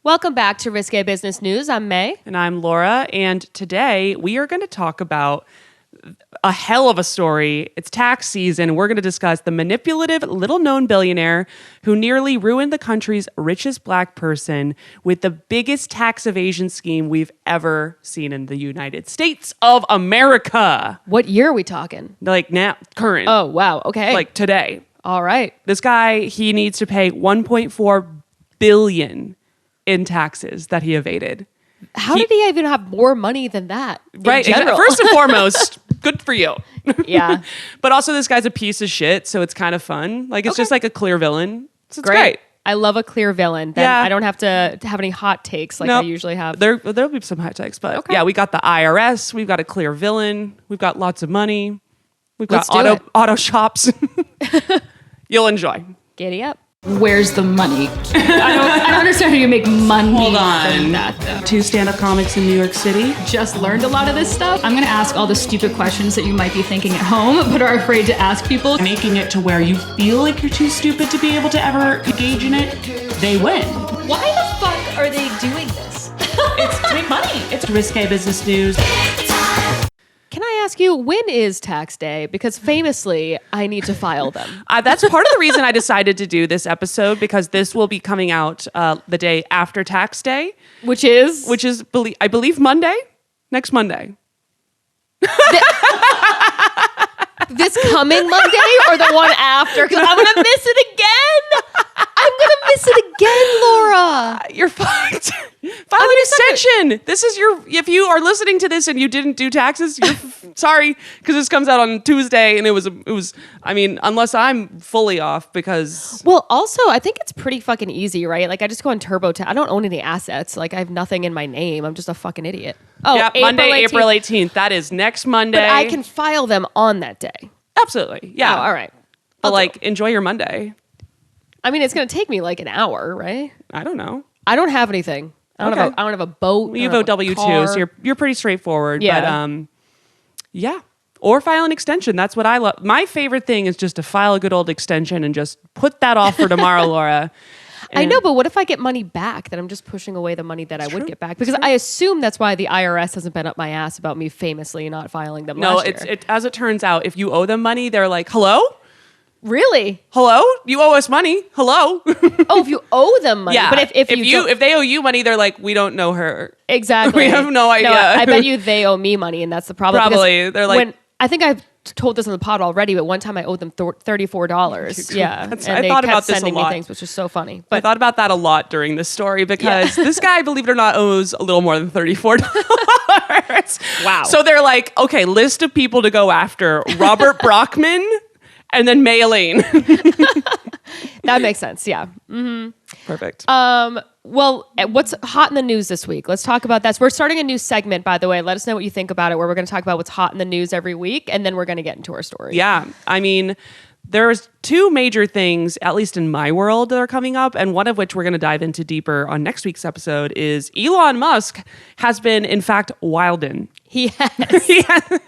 Welcome back to Risque Business News. I'm May. And I'm Laura. And today we are going to talk about a hell of a story. It's tax season. We're going to discuss the manipulative, little-known billionaire who nearly ruined the country's richest black person with the biggest tax evasion scheme we've ever seen in the United States of America. What year are we talking? Like now, current. Oh, wow. Okay. Like today. All right. This guy, he needs to pay $1.4 billion in taxes that he evaded. How did he even have more money than that? Right. In general? First and foremost, good for you. Yeah. But also this guy's a piece of shit, so it's kind of fun. Like it's just like a clear villain. So it's great. I love a clear villain. Then I don't have to have any hot takes like I usually have. There'll be some hot takes, but yeah, we got the IRS, we've got a clear villain, we've got lots of money, we've got auto shops. You'll enjoy. Giddy up. Where's the money? I don't understand how you make money. Hold on. From that, though. 2 stand-up comics in New York City. Just learned a lot of this stuff. I'm going to ask all the stupid questions that you might be thinking at home, but are afraid to ask people. Making it to where you feel like you're too stupid to be able to ever engage in it, they win. Why the fuck are they doing this? It's to make money. It's Risque Business News. Can I ask you, when is tax day? Because famously, I need to file them. That's part of the reason I decided to do this episode, because this will be coming out the day after tax day. Which is, I believe Monday. Next Monday. This coming Monday or the one after? Because I'm going to miss it again. I'm going to miss it again, Laura. You're fucked. File an extension. This is if you are listening to this and you didn't do taxes, you're sorry, because this comes out on Tuesday and it was, I mean, unless I'm fully off because. Well, also, I think it's pretty fucking easy, right? Like I just go on TurboTax. I don't own any assets. Like I have nothing in my name. I'm just a fucking idiot. Oh, yeah, Monday, April 18th. That is next Monday. But I can file them on that day. Absolutely. Yeah. Oh, all right. But enjoy your Monday. I mean, it's going to take me like an hour, right? I don't know. I don't have anything. I don't have a boat. Well, you vote W-2, so you're pretty straightforward. Yeah. But yeah. Or file an extension. That's what I love. My favorite thing is just to file a good old extension and just put that off for tomorrow, Laura. I know, but what if I get money back? Then I'm just pushing away the money that I would get back. Because I assume that's why the IRS hasn't been up my ass about me famously not filing them last year. No, as it turns out, if you owe them money, they're like, hello? Really? Hello? You owe us money. Hello? Oh, if you owe them money. Yeah. But if they owe you money, they're like, we don't know her. Exactly. We have no idea. No, I bet you they owe me money, and that's the problem. Probably. They're like, I think I've told this on the pod already, but one time I owed them $34. Yeah. And I they thought kept about this a sending me lot. things, which is so funny. But I thought about that a lot during this story because this guy, believe it or not, owes a little more than $34. Wow. So they're like, okay, list of people to go after. Robert Brockman and then May Elaine. That makes sense. Yeah. Mm-hmm. Perfect. Well, what's hot in the news this week? Let's talk about that. So we're starting a new segment, by the way. Let us know what you think about it, where we're going to talk about what's hot in the news every week, and then we're going to get into our story. Yeah. I mean, there's 2 major things, at least in my world, that are coming up, and one of which we're going to dive into deeper on next week's episode is Elon Musk has been, in fact, wildin'. He has.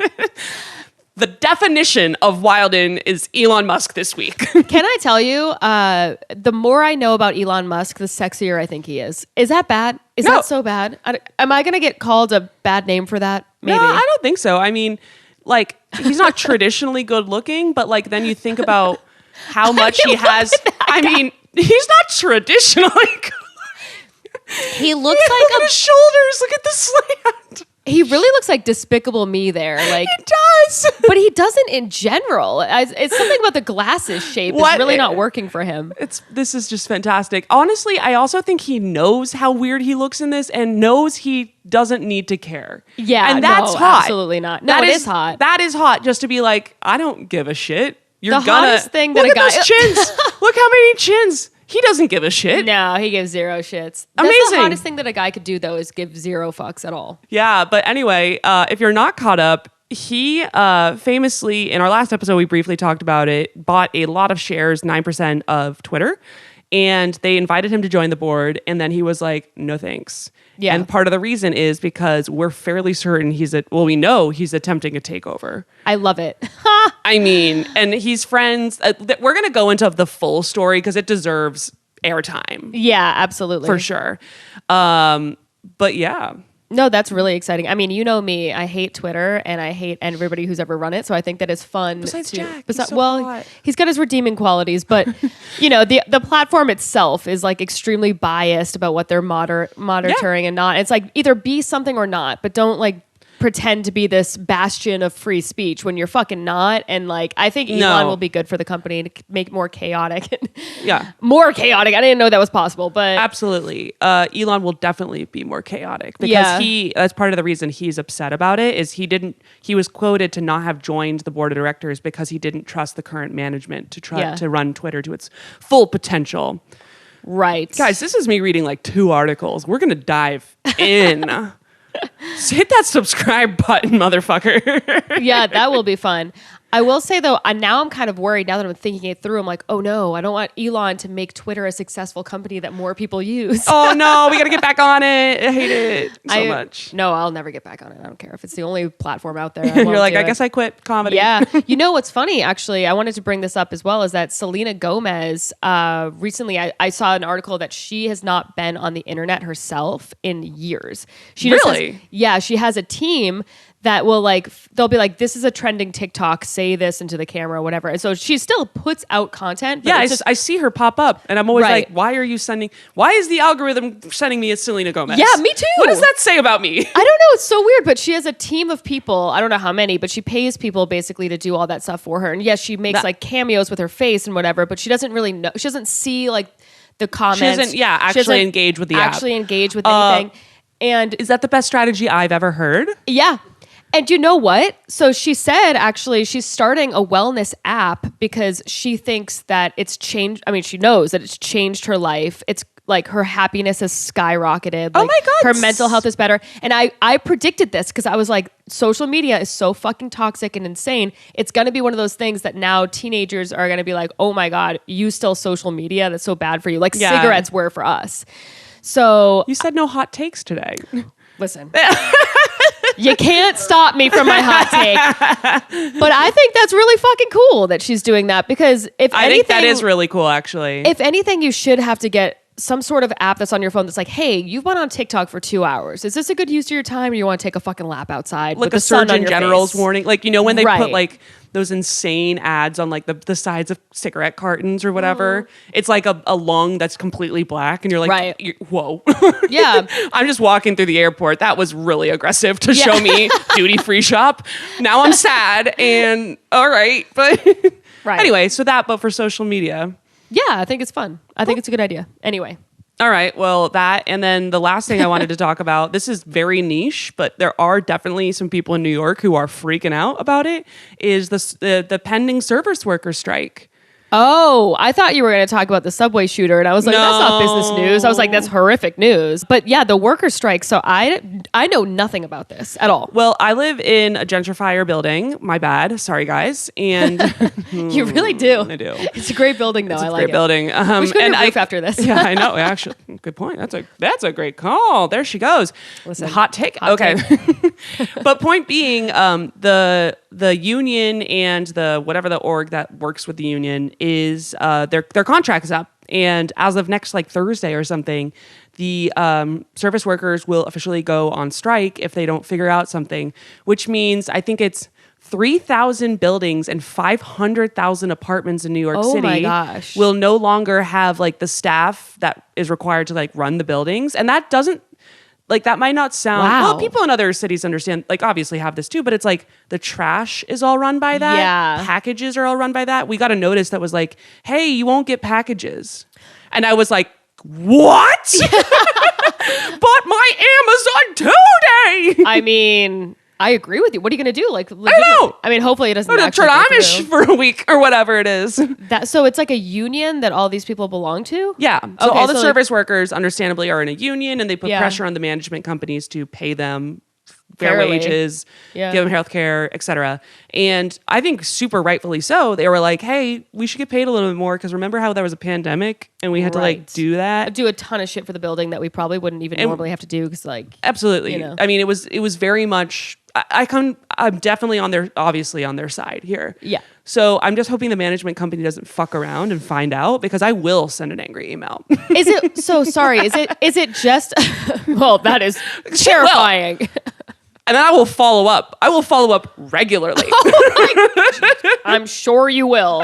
The definition of wildin' is Elon Musk this week. Can I tell you, the more I know about Elon Musk, the sexier I think he is. Is that bad? Is that so bad? Am I going to get called a bad name for that? Maybe. No, I don't think so. I mean, he's not traditionally good looking, but then you think about how much he has. I mean, he's not traditionally good looking. He looks look at his shoulders. Look at the slant. He really looks like Despicable Me there. Like he does. But he doesn't in general. It's something about the glasses shape is really not working for him. This is just fantastic. Honestly, I also think he knows how weird he looks in this and knows he doesn't need to care. Yeah, and that's hot. Absolutely not. No, it is hot. That is hot just to be like, I don't give a shit. Hottest thing that look at those chins. Look how many chins. He doesn't give a shit. No, he gives 0 shits. Amazing. That's the hottest thing that a guy could do, though, is give 0 fucks at all. Yeah, but anyway, if you're not caught up, he famously, in our last episode, we briefly talked about it, bought a lot of shares, 9% of Twitter, and they invited him to join the board, and then he was like, no thanks. Yeah. And part of the reason is because we're fairly certain we know he's attempting a takeover. I love it. I mean, and he's friends. We're going to go into the full story because it deserves airtime. Yeah, absolutely. For sure. But yeah. No, that's really exciting. I mean, you know me. I hate Twitter and I hate everybody who's ever run it. So I think that it's fun. Besides Jack. He's so hot. he's got his redeeming qualities, but the platform itself is like extremely biased about what they're monitoring and not. It's like either be something or not, but don't like pretend to be this bastion of free speech when you're fucking not. And like, I think Elon will be good for the company to make it more chaotic. More chaotic. I didn't know that was possible, but absolutely. Elon will definitely be more chaotic because that's part of the reason he's upset about it is he was quoted to not have joined the board of directors because he didn't trust the current management to try to run Twitter to its full potential. Right. Guys, this is me reading like 2 articles. We're going to dive in. So hit that subscribe button, motherfucker. Yeah, that will be fun. I will say though, now I'm kind of worried now that I'm thinking it through. I'm like, oh no, I don't want Elon to make Twitter a successful company that more people use. Oh no, we got to get back on it. I hate it so much. No, I'll never get back on it. I don't care if it's the only platform out there. You're like, I guess I quit comedy. Yeah. You know what's funny, actually, I wanted to bring this up as well, is that Selena Gomez, recently I saw an article that she has not been on the internet herself in years. She really? She has a team that will they'll be like, this is a trending TikTok, say this into the camera or whatever. And so she still puts out content. But yeah, I see her pop up and I'm always like, why is the algorithm sending me a Selena Gomez? Yeah, me too. What does that say about me? I don't know. It's so weird, but she has a team of people. I don't know how many, but she pays people basically to do all that stuff for her. And yes, she makes like cameos with her face and whatever, but she doesn't really know. She doesn't see like the comments. She doesn't engage with the app. Actually engage with anything. And is that the best strategy I've ever heard? Yeah. And you know what? So she said, actually, she's starting a wellness app because she thinks that it's changed. I mean, she knows that it's changed her life. It's like her happiness has skyrocketed. Oh my God. Her mental health is better. And I predicted this because I was like, social media is so fucking toxic and insane. It's going to be one of those things that now teenagers are going to be like, oh my God, you still social media? That's so bad for you. Like cigarettes were for us. So you said no hot takes today. Listen. You can't stop me from my hot take. But I think that's really fucking cool that she's doing that because I think that is really cool, actually. If anything, you should have to get some sort of app that's on your phone that's like, hey, you've been on TikTok for 2 hours. Is this a good use of your time or you want to take a fucking lap outside? Like with a the sun Surgeon on your General's face? warning. Like, you know, when they put like those insane ads on like the sides of cigarette cartons or whatever, it's like a lung that's completely black and you're like, whoa. Yeah. I'm just walking through the airport. That was really aggressive to show me duty free shop. Now I'm sad and all right. But anyway, but for social media. Yeah, I think it's fun. I think it's a good idea. Anyway. All right. Well, that. And then the last thing I wanted to talk about, this is very niche, but there are definitely some people in New York who are freaking out about it, is the pending service worker strike. Oh, I thought you were going to talk about the subway shooter, and I was like, that's not business news. I was like, that's horrific news. But yeah, the worker strike. So I know nothing about this at all. Well, I live in a gentrifier building. My bad. Sorry, guys. And you really do. I do. It's a great building, though. It's a I like great it. building. We should go to the roof after this. Yeah, I know. Actually, good point. That's a great call. There she goes. Listen, hot take. Hot take. But point being, the union and the whatever the org that works with the union is their contract is up, and as of next Thursday or something, the service workers will officially go on strike if they don't figure out something. Which means I think it's 3,000 buildings and 500,000 apartments in New York City my gosh. will no longer have the staff that is required to run the buildings, and that doesn't. That might not sound... Wow. Well, people in other cities understand, obviously have this too, but it's the trash is all run by that. Yeah. Packages are all run by that. We got a notice that was hey, you won't get packages. And I was like, what? But my Amazon 2-day! I mean... I agree with you. What are you going to do? I don't know. I mean, hopefully it doesn't I'm going to turn Amish for a week or whatever it is. So it's like a union that all these people belong to? Yeah. So all the service workers understandably are in a union, and they put pressure on the management companies to pay them fair wages, give them health care, etc. And I think super rightfully so. They were like, hey, we should get paid a little bit more because remember how there was a pandemic and we had to do that? Do a ton of shit for the building that we probably wouldn't even normally have to do because Absolutely. I mean, it was very much I'm definitely obviously on their side here. Yeah. So I'm just hoping the management company doesn't fuck around and find out, because I will send an angry email. Is it so sorry? Is it just well, that is terrifying. And then I will follow up. I will follow up regularly. I'm sure you will.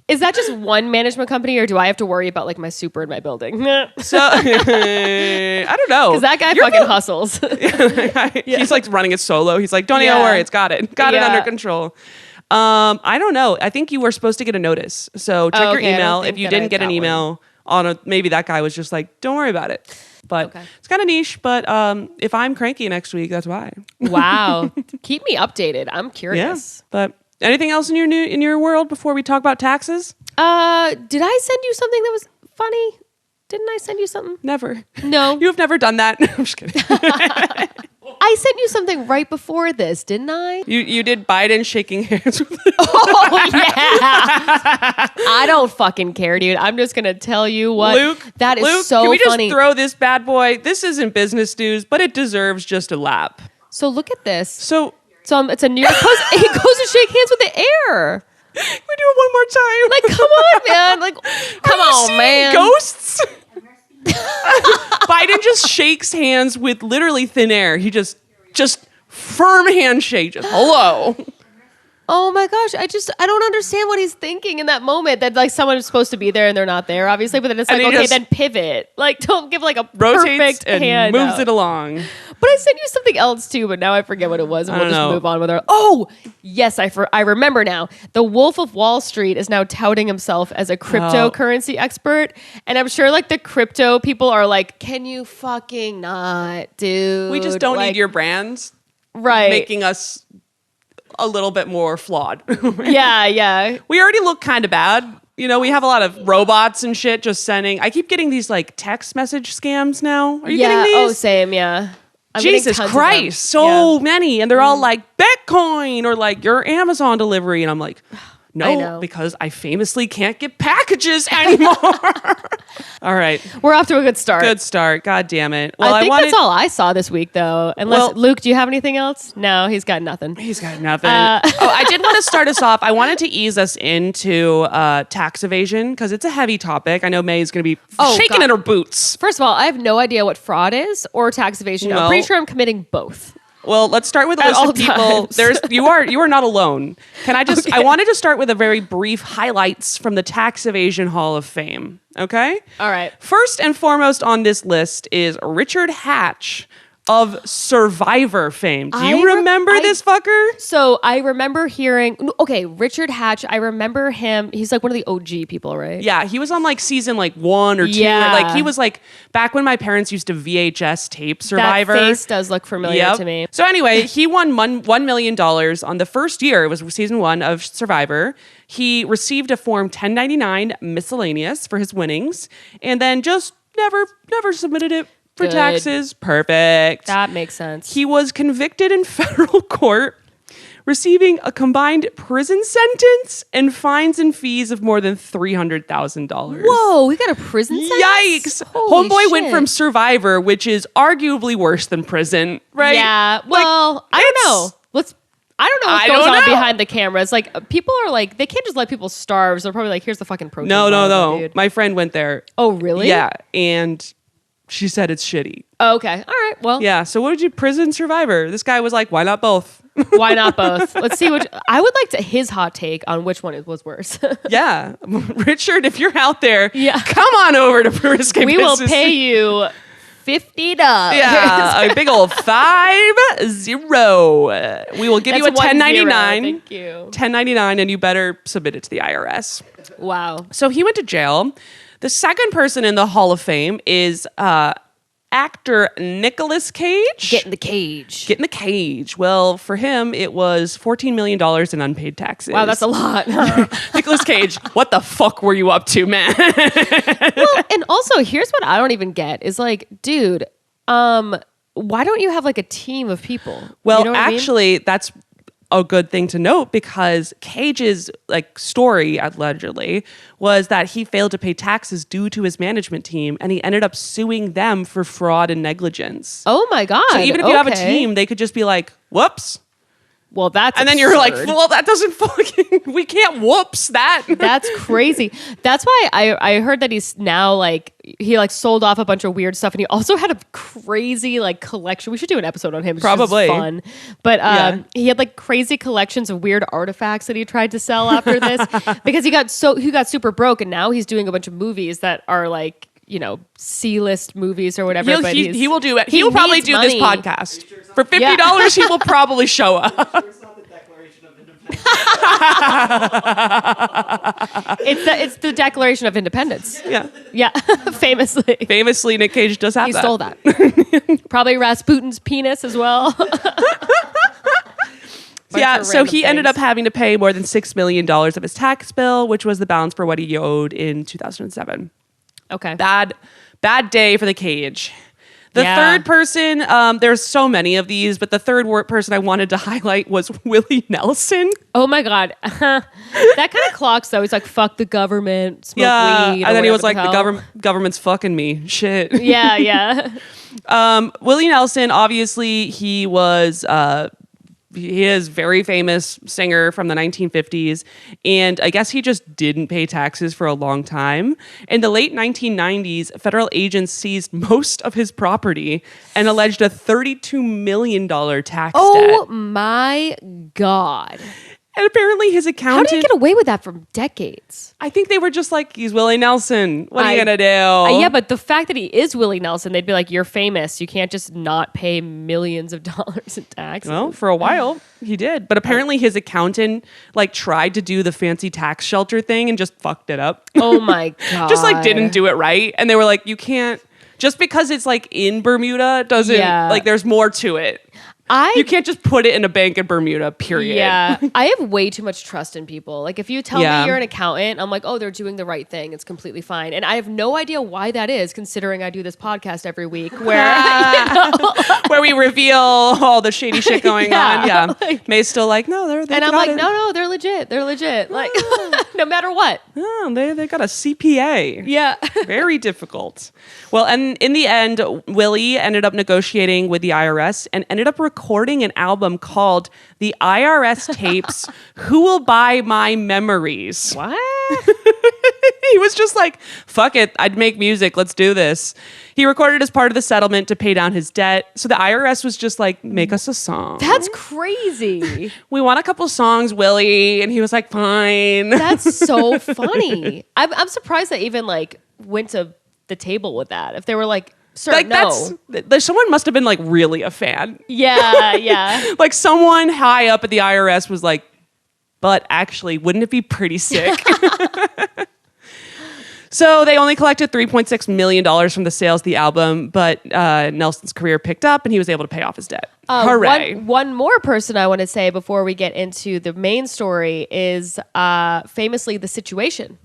Is that just one management company, or do I have to worry about like my super in my building? So I don't know. Because that guy fucking hustles. He's like running it solo. He's like, don't even worry, it's got it under control. I don't know. I think you were supposed to get a notice. So check your email. If you didn't get an email maybe that guy was just like, don't worry about it. But it's kind of niche. But if I'm cranky next week, that's why. Wow. Keep me updated. I'm curious. Yeah. But anything else in your world before we talk about taxes? Did I send you something that was funny? Didn't I send you something? Never. No. You have never done that. I'm just kidding. I sent you something right before this, didn't I? You did Biden shaking hands with Oh, yeah. I don't fucking care, dude. I'm just going to tell you what. Luke, that is Luke, so can we funny. just throw this bad boy? This isn't business news, but it deserves just a lap. So look at this. So It's a New York Post. He goes to shake hands with the air. we do it one more time. Like, come on, man. Like, come on, man. Ghosts? Biden just shakes hands with literally thin air. He just firm handshake. Just hello. Oh my gosh, I don't understand what he's thinking in that moment. That like someone is supposed to be there and they're not there, obviously. But then it's And like, he okay, just then pivot. Like, don't give like a Rotates perfect and hand moves out. it along. But I sent you something else too, but now I forget what it was, and I we'll don't just know. move on with our. Oh yes, I remember now. The Wolf of Wall Street is now touting himself as a cryptocurrency expert, and I'm sure like the crypto people are like, "Can you fucking not, dude? We just don't Like, need your brands right making us a little bit more flawed. Yeah. We already look kind of bad. You know, we have a lot of robots and shit just sending. I keep getting these like text message scams now. Are you getting these? Oh, same. Yeah. I'm getting Jesus tons of them. Christ, so many. And they're all like Bitcoin or like your Amazon delivery. And I'm like, I no, know. because I famously can't get packages anymore. All right. We're off to a good start. Good start. God damn it. Well, I think that's all I saw this week, though. Unless Luke, do you have anything else? No, he's got nothing. He's got nothing. I did want to start us off. I wanted to ease us into tax evasion because it's a heavy topic. I know May is going to be shaking in her boots. First of all, I have no idea what fraud is or tax evasion. I'm Well- pretty sure I'm committing both. Well, let's start with a At list all of people. times. You are not alone. Can I just? I wanted to start with a very brief highlights from the Tax Evasion Hall of Fame. Okay. All right. First and foremost on this list is Richard Hatch of Survivor fame. Do you remember this fucker? So I remember hearing, okay, Richard Hatch, I remember him. He's like one of the OG people, right? Yeah, he was on like season like 1 or 2. Yeah. Like he was like back when my parents used to VHS tape Survivor. That face does look familiar to me. So anyway, he won $1 million on the first year. It was season 1 of Survivor. He received a Form 1099 miscellaneous for his winnings, and then just never submitted it for Good. taxes. Perfect. That makes sense. He was convicted in federal court, receiving a combined prison sentence and fines and fees of more than $300,000. Whoa, we got a prison sentence? Yikes! Holy Homeboy went shit. from Survivor, which is arguably worse than prison, right? Yeah. Well, I don't know. I don't know what goes on behind the cameras. Like, people are like, they can't just let people starve. So they're probably like, here's the fucking protein. No. bar, dude. My friend went there. Oh, really? Yeah, and she said it's shitty. Oh, okay. All right. Well, Yeah, so what would you prison Survivor? This guy was like, why not both? why not both? Let's see which. I would like his hot take on which one was worse. Yeah, Richard, if you're out there, Yeah. come on over to Risque. We will Business. pay you $50. Yeah, a big old 50. We will give you a That's 1 0. 1099. Thank you. 1099, and you better submit it to the IRS. Wow. So he went to jail. The second person in the Hall of Fame is actor Nicolas Cage. Get in the cage. Get in the cage. Well, for him, it was $14 million in unpaid taxes. Wow, that's a lot. Nicolas Cage, what the fuck were you up to, man? Well, and also, here's what I don't even get is like, dude, why don't you have like a team of people? Well, You know what I mean? actually, that's a good thing to note because Cage's like story allegedly was that he failed to pay taxes due to his management team, and he ended up suing them for fraud and negligence. Oh my God. So even if you have a team, they could just be like, whoops. Well, that's and then absurd. You're like, well, that doesn't fucking, we can't whoops that. That's crazy. That's why I heard that he's now like, he like sold off a bunch of weird stuff, and he also had a crazy like collection. We should do an episode on him. It's probably just fun. But he had like crazy collections of weird artifacts that he tried to sell after this because he got super broke, and now he's doing a bunch of movies that are like, you know, C-list movies or whatever. He will do it. He will probably do money. This podcast. For $50, he will probably show up. It's the Declaration of Independence. Yeah. Famously, Nick Cage does have he that. stole that. Probably Rasputin's penis as well. So he ended up having to pay more than $6 million of his tax bill, which was the balance for what he owed in 2007. Okay. Bad day for the Cage. The third person, there's so many of these, but the third person I wanted to highlight was Willie Nelson. Oh my God. That kind of clocks though. He's like, fuck the government, smoke weed. And then he was like, the government's fucking me. Shit. Yeah. Willie Nelson, obviously, he is very famous singer from the 1950s, and I guess he just didn't pay taxes for a long time. In the late 1990s, federal agents seized most of his property and alleged a $32 million tax debt. Oh my God. And apparently his accountant... How did he get away with that for decades? I think they were just like, he's Willie Nelson. What are you going to do? Yeah, but the fact that he is Willie Nelson, they'd be like, you're famous. You can't just not pay millions of dollars in taxes. Well, for a while, he did. But apparently his accountant like tried to do the fancy tax shelter thing and just fucked it up. Oh my God. Just like didn't do it right. And they were like, you can't... Just because it's like in Bermuda doesn't... Like there's more to it. You can't just put it in a bank in Bermuda, period. Yeah. I have way too much trust in people. Like if you tell me you're an accountant, I'm like, oh, they're doing the right thing. It's completely fine. And I have no idea why that is, considering I do this podcast every week where where we reveal all the shady shit going on. Yeah. Like, May's still like, no, they're and I'm like, no, they're legit. They're legit. Like no matter what. Oh, they got a CPA. Yeah. Very difficult. Well, and in the end, Willie ended up negotiating with the IRS and ended up recording an album called The IRS Tapes, Who Will Buy My Memories? What? He was just like, fuck it, I'd make music, let's do this. He recorded as part of the settlement to pay down his debt. So the IRS was just like, make us a song. That's crazy. We want a couple songs, Willie. And he was like, fine. That's so funny. I'm surprised that even like went to the table with that. If they were like, sir, like no. Someone must have been like really a fan. Yeah. Like someone high up at the IRS was like, but actually, wouldn't it be pretty sick? So they only collected $3.6 million from the sales of the album, but Nelson's career picked up and he was able to pay off his debt. Hooray. One more person I want to say before we get into the main story is famously The Situation.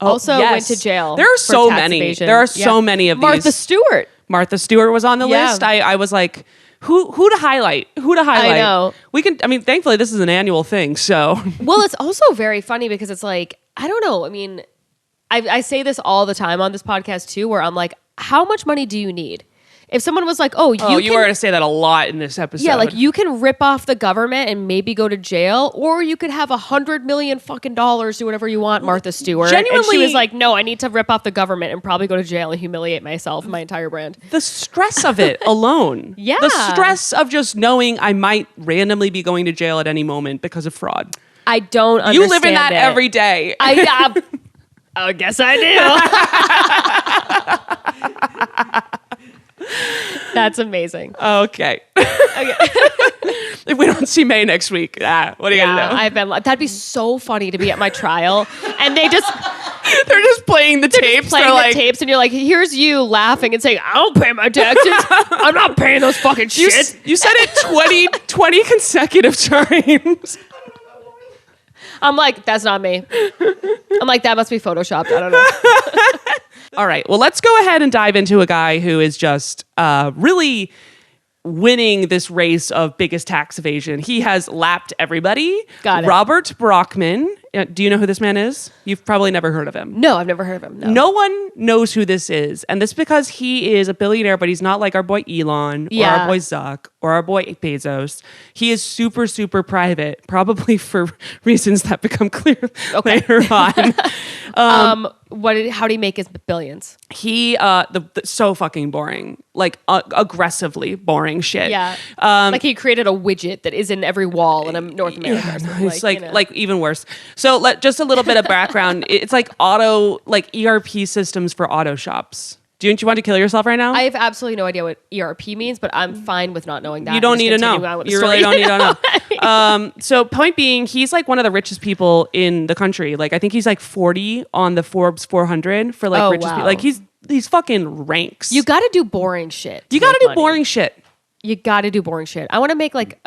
Also went to jail. There are for so tax many. evasion. There are so many of Martha these. Stewart. Martha Stewart was on the list. I was like, who to highlight? Who to highlight? I know. We can, I mean, thankfully this is an annual thing, so. Well, it's also very funny because it's like, I don't know. I mean, I say this all the time on this podcast too, where I'm like, how much money do you need? If someone was like, you were going to say that a lot in this episode. Yeah, like you can rip off the government and maybe go to jail, or you could have $100 million fucking dollars, do whatever you want, Martha Stewart. Genuinely, and she was like, no, I need to rip off the government and probably go to jail and humiliate myself and my entire brand. The stress of it alone. Yeah. The stress of just knowing I might randomly be going to jail at any moment because of fraud. I don't understand You live in that every day. I guess I do. That's amazing. Okay. If we don't see May next week, what are you gonna do? That'd be so funny to be at my trial, and they're just playing the tapes. The tapes, and you're like, here's you laughing and saying, I don't pay my taxes. I'm not paying those fucking shit. You said it 20 consecutive times. I'm like, that's not me. I'm like, that must be photoshopped. I don't know. All right. Well, let's go ahead and dive into a guy who is just really winning this race of biggest tax evasion. He has lapped everybody. Got it. Robert Brockman. Do you know who this man is? You've probably never heard of him. No, I've never heard of him. No one knows who this is. And this is because he is a billionaire, but he's not like our boy Elon or our boy Zuck or our boy Bezos. He is super, super private, probably for reasons that become clear later on. How do he make his billions? He so fucking boring, like aggressively boring shit. Yeah, like he created a widget that is in every wall in North America. Yeah, or something. it's like even worse. So just a little bit of background. It's like ERP systems for auto shops. Do you want to kill yourself right now? I have absolutely no idea what ERP means, but I'm fine with not knowing that. You don't need to know. You really don't need to know. So point being, he's like one of the richest people in the country. Like I think he's like 40 on the Forbes 400 for like richest people. Like he's fucking ranks. You got to do boring shit. You got to do boring shit. You got to do boring shit. I want to make like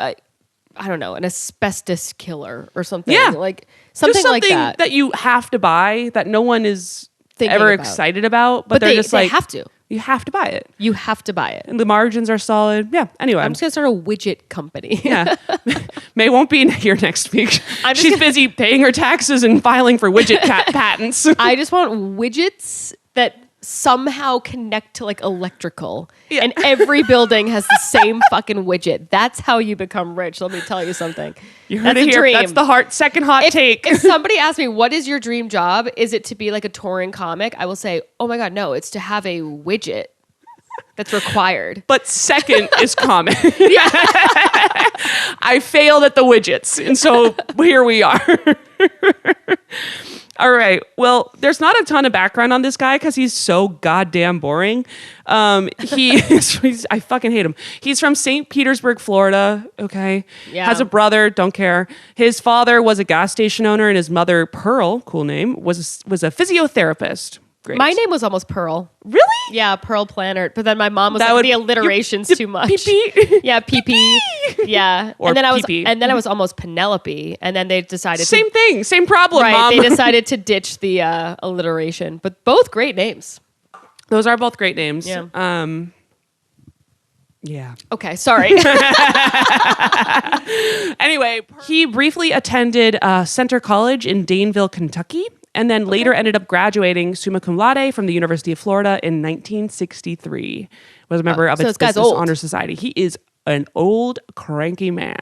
I don't know, an asbestos killer or something. Yeah, like something like that you have to buy that no one is thinking ever about. excited about, but they're just they like have to. You have to buy it. You have to buy it. And the margins are solid. Yeah. Anyway, I'm just gonna start a widget company. Yeah. May won't be here next week. She's busy paying her taxes and filing for widget patents. I just want widgets that somehow connect to like electrical, and every building has the same fucking widget. That's how you become rich. Let me tell you something. You heard it here. Dream. That's the second hot take. If somebody asks me, what is your dream job? Is it to be like a touring comic? I will say, oh my God, no, it's to have a widget that's required. But second is comic. I failed at the widgets. And so here we are. All right. Well, there's not a ton of background on this guy because he's so goddamn boring. I fucking hate him. He's from St. Petersburg, Florida. Okay. Yeah. Has a brother. Don't care. His father was a gas station owner, and his mother, Pearl, cool name, was a physiotherapist. Great. My name was almost Pearl. Really? Yeah, Pearl Planert. But then my mom was like, the alliteration's too much. Pee-pee. Yeah, PP. Yeah. Or and then pee-pee. I was almost Penelope. And then they decided Same thing. Same problem, right, Mom. they decided to ditch the alliteration. But both great names. Those are both great names. Yeah. Yeah. Okay, sorry. Anyway, he briefly attended Center College in Daneville, Kentucky, and then later ended up graduating summa cum laude from the University of Florida in 1963. Was a member of its Business Honor Society. He is an old, cranky man.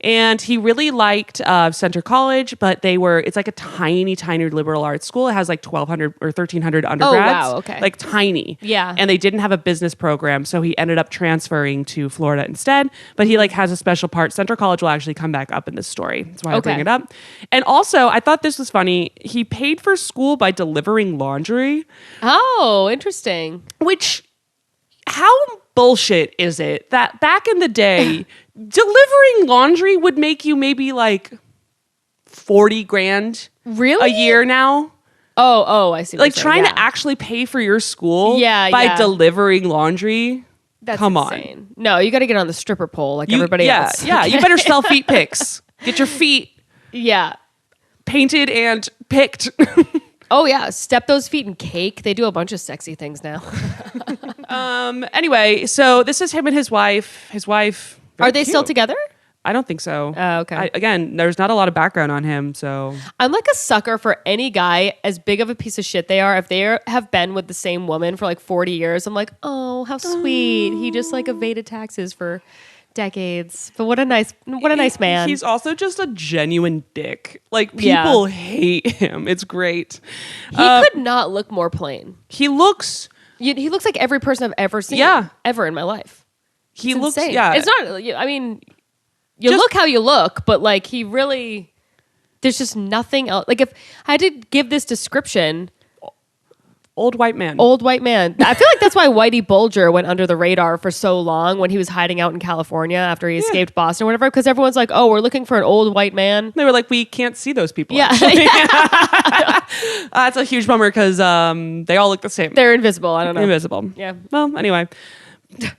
And he really liked Center College, but it's like a tiny, tiny liberal arts school. It has like 1,200 or 1,300 undergrads. Oh, wow, okay. Like tiny. Yeah. And they didn't have a business program, so he ended up transferring to Florida instead. But he like has a special part. Center College will actually come back up in this story. That's why I bring it up. And also, I thought this was funny. He paid for school by delivering laundry. Oh, interesting. Which, how bullshit is it that back in the day, delivering laundry would make you maybe like 40 grand really a year now? Oh, I see. Like trying to actually pay for your school by yeah. delivering laundry. That's Come insane. No, you got to get on the stripper pole like everybody else. Yeah, you better sell feet pics. Get your feet painted and picked. Oh yeah, step those feet in cake. They do a bunch of sexy things now. Anyway, so this is him and his wife. His wife. Are they still together? I don't think so. Oh, okay. Again, there's not a lot of background on him, so. I'm like a sucker for any guy, as big of a piece of shit they are. If they have been with the same woman for like 40 years, I'm like, oh, how sweet. He just like evaded taxes for decades. But what a nice man. He's also just a genuine dick. Like people hate him. It's great. He could not look more plain. He looks like every person I've ever seen. Ever in my life. He it's looks. insane. Yeah. It's not. I mean, you look how you look, but like he really. There's just nothing else. Like if I had to give this description. Old white man. Old white man. I feel like that's why Whitey Bulger went under the radar for so long when he was hiding out in California after he escaped Boston or whatever. Because everyone's like, oh, we're looking for an old white man. They were like, we can't see those people. Yeah. That's a huge bummer because they all look the same. They're invisible. I don't know. Invisible. Yeah. Well, anyway.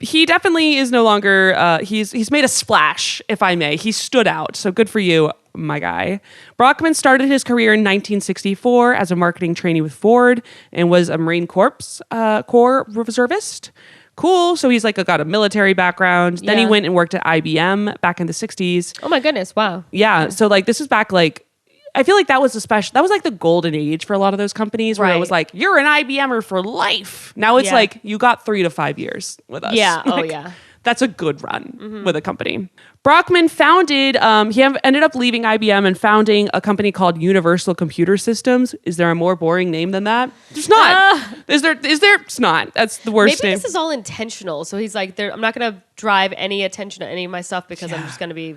He definitely is no longer, he's made a splash, if I may. He stood out. So good for you. my guy. Brockman started his career in 1964 as a marketing trainee with Ford and was a Marine Corps reservist. Cool. So he's like got a military background. Then he went and worked at IBM back in the 60s. Oh my goodness. Wow. Yeah. So like this is back like, I feel like that was that was like the golden age for a lot of those companies where it was like, you're an IBMer for life. Now it's like you got 3 to 5 years with us. Yeah. Like, Oh yeah. That's a good run with a company. Brockman founded, he ended up leaving IBM and founding a company called Universal Computer Systems. Is there a more boring name than that? There's not. Is there? It's not. That's the worst Maybe name. this is all intentional. So he's like, I'm not going to drive any attention to any of my stuff because I'm just going to be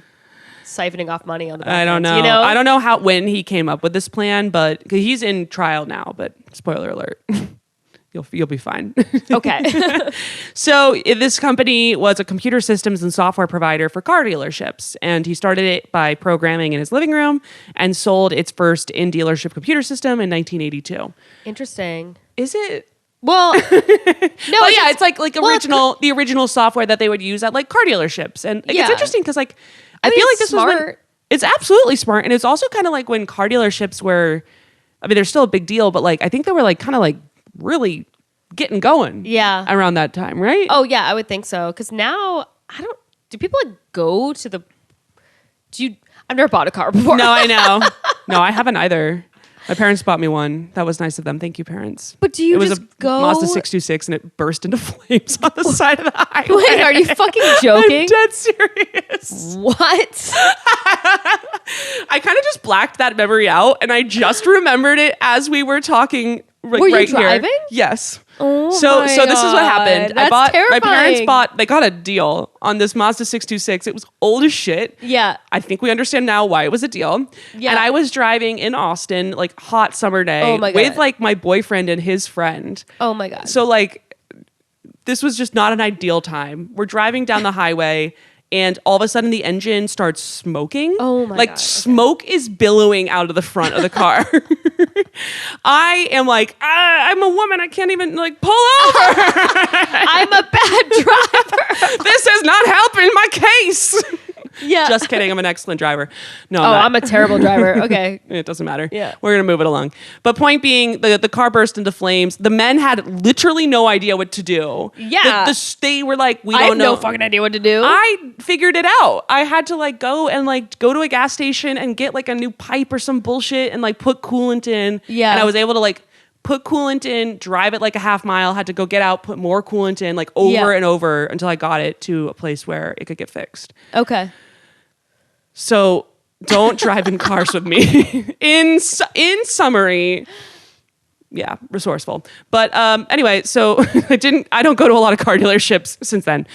siphoning off money on the back I don't end, know. you know? I don't know when he came up with this plan, but 'cause he's in trial now, but spoiler alert. You'll be fine. Okay. So this company was a computer systems and software provider for car dealerships. And he started it by programming in his living room and sold its first in-dealership computer system in 1982. Interesting. Is it? Well, no, it's like the original software that they would use at like car dealerships. And it's interesting because like I feel like this was when, it's absolutely smart. And it's also kind of like when car dealerships were, I mean, they're still a big deal, but like I think they were like kind of like really getting going around that time, right? Oh yeah, I would think so. Because now do people like go to the, I've never bought a car before. No, I know. No, I haven't either. My parents bought me one. That was nice of them. Thank you, parents. But do you It was just a go? Mazda 626 and it burst into flames on the side of the highway. Wait, are you fucking joking? I'm dead serious. What? I kind of just blacked that memory out and I just remembered it as we were talking Were you right driving? here. Yes. Oh So my this is what God. happened. That's My terrifying. parents they got a deal on this Mazda 626. It was old as shit. Yeah. I think we understand now why it was a deal. Yeah. And I was driving in Austin, like hot summer day, Oh my God. with like my boyfriend and his friend. Oh my God. So like, this was just not an ideal time. We're driving down the highway and all of a sudden the engine starts smoking. Oh my Like God, okay. smoke is billowing out of the front of the car. I am like, I'm a woman. I can't even like pull over. I'm a bad driver. This is not helping my case. Yeah. Just kidding. I'm an excellent driver. No, Oh, I'm a terrible driver. Okay. It doesn't matter. Yeah. We're going to move it along. But point being, the car burst into flames. The men had literally no idea what to do. Yeah. They were like, we I don't have know. no fucking idea what to do. I figured it out. I had to like go to a gas station and get like a new pipe or some bullshit and like put coolant in. Yeah. And I was able to like put coolant in, drive it like a half mile, had to go get out, put more coolant in like over and over until I got it to a place where it could get fixed. Okay. So don't drive in cars with me. In summary, yeah, resourceful. But anyway, so I don't go to a lot of car dealerships since then.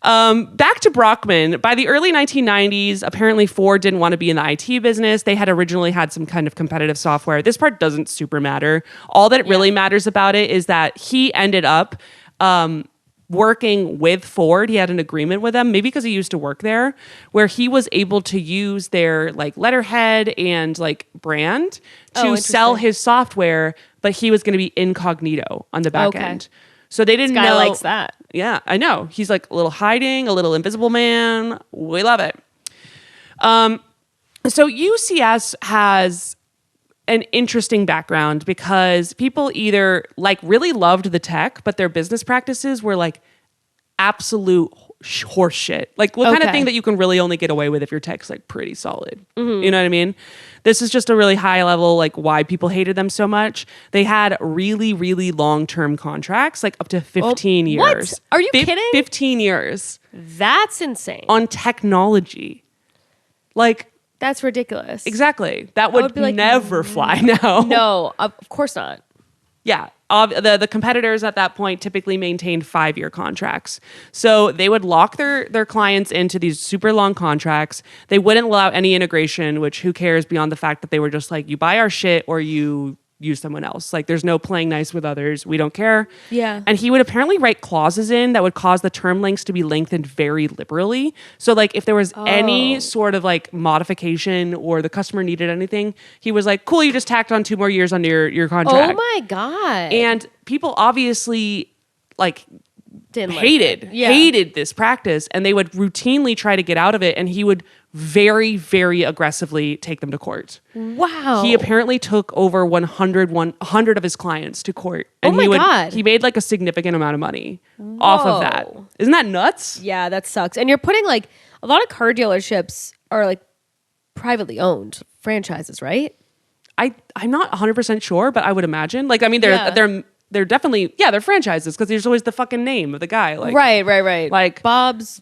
Back to Brockman. By the early 1990s, apparently Ford didn't want to be in the IT business. They had originally had some kind of competitive software. This part doesn't super matter. All that really matters about it is that he ended up working with Ford. He had an agreement with them, maybe because he used to work there, where he was able to use their like letterhead and like brand to sell his software, but he was going to be incognito on the back end. So they didn't know. This guy likes that. Yeah, I know. He's like a little hiding, a little invisible man. We love it. So UCS has an interesting background because people either like really loved the tech, but their business practices were like absolute horse shit. Like what kind of thing that you can really only get away with if your tech's like pretty solid. You know what I mean? This is just a really high level, like why people hated them so much. They had really, really long-term contracts, like up to 15 years. What? Are you kidding? 15 years That's insane. on technology. Like, That's ridiculous. exactly. That would be like, never fly now. No, of course not. Yeah. The competitors at that point typically maintained 5-year contracts. So they would lock their clients into these super long contracts. They wouldn't allow any integration, which who cares beyond the fact that they were just like, you buy our shit or you use someone else. Like there's no playing nice with others. We don't care. Yeah. And he would apparently write clauses in that would cause the term lengths to be lengthened very liberally. So like if there was any sort of like modification or the customer needed anything, he was like, cool, you just tacked on 2 more years on your contract. Oh my God. And people obviously like Didn't like hated it. Yeah. hated this practice, and they would routinely try to get out of it, and he would very, very aggressively take them to court. Wow. He apparently took over 100 of his clients to court. And God. He made like a significant amount of money off of that. Isn't that nuts? Yeah, that sucks. And you're putting like a lot of car dealerships are like privately owned franchises, right? I'm not 100% sure, but I would imagine. Like, I mean, they're definitely, they're franchises because there's always the fucking name of the guy. Like, right. Like Bob's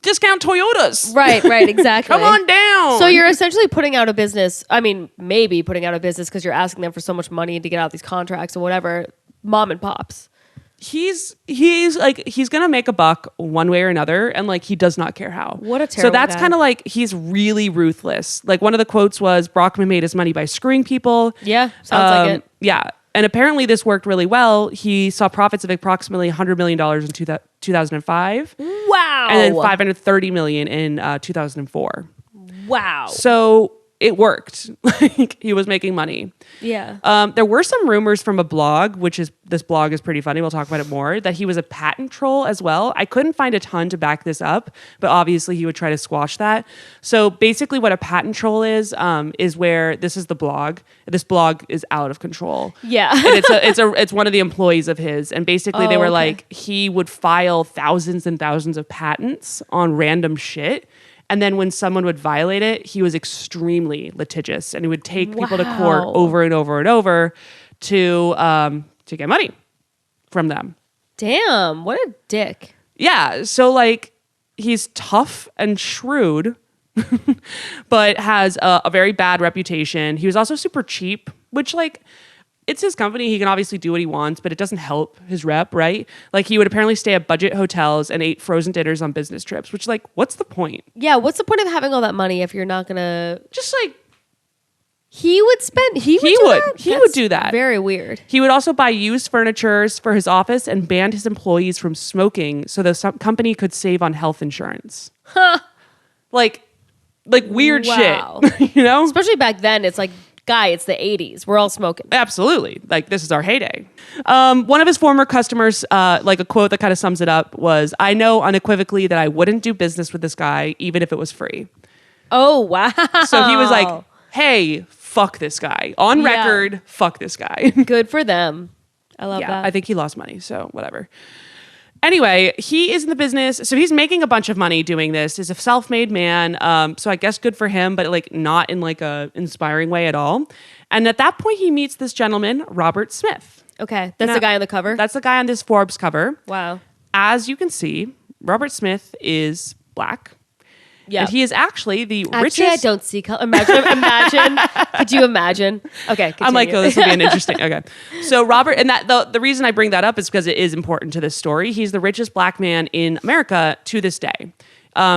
Discount Toyotas. Right, exactly. Come on down. So you're essentially putting out a business. I mean, maybe putting out a business because you're asking them for so much money to get out these contracts or whatever. Mom and pops. He's gonna make a buck one way or another, and like he does not care how. What a terrible So that's guy. kind of like he's really ruthless. Like one of the quotes was Brockman made his money by screwing people. Yeah, sounds like it. Yeah, and apparently this worked really well. He saw profits of approximately $100 million in 2005. Wow. And then $530 million in 2004. Wow. So it worked. Like he was making money. Yeah. There were some rumors from a blog, this blog is pretty funny. We'll talk about it more, that he was a patent troll as well. I couldn't find a ton to back this up, but obviously he would try to squash that. So basically what a patent troll is where this is the blog. This blog is out of control. Yeah. And it's one of the employees of his. And basically they were okay. like, he would file thousands and thousands of patents on random shit. And then when someone would violate it, he was extremely litigious, and he would take people to court over and over and over to get money from them. Damn, what a dick. Yeah, so like he's tough and shrewd, but has a very bad reputation. He was also super cheap, which like it's his company. He can obviously do what he wants, but it doesn't help his rep, right? Like he would apparently stay at budget hotels and ate frozen dinners on business trips, which like, what's the point? Yeah, what's the point of having all that money if you're not gonna? Just like He would spend. He would. He would do that. Very weird. he would also buy used furniture for his office and banned his employees from smoking so the company could save on health insurance. Like weird Wow. shit, you know? Especially back then, it's like, guy, it's the 80s. We're all smoking. Absolutely. Like this is our heyday. One of his former customers, like a quote that kind of sums it up was, "I know unequivocally that I wouldn't do business with this guy, even if it was free." Oh, wow. So he was like, hey, fuck this guy. On Yeah. record, fuck this guy. Good for them. I love that. I think he lost money, so whatever. Anyway, he is in the business. So he's making a bunch of money doing this. He's a self-made man. So I guess good for him, but like not in like a inspiring way at all. And at that point, he meets this gentleman, Robert Smith. Okay. That's Now, the guy on the cover? That's the guy on this Forbes cover. Wow. As you can see, Robert Smith is black. Yeah. And he is actually the Actually, richest. I don't see color. Imagine. Could you imagine? Okay. I'm like, continue. oh, this will be an interesting. Okay, so Robert, and that the reason I bring that up is because it is important to this story. He's the richest black man in America to this day,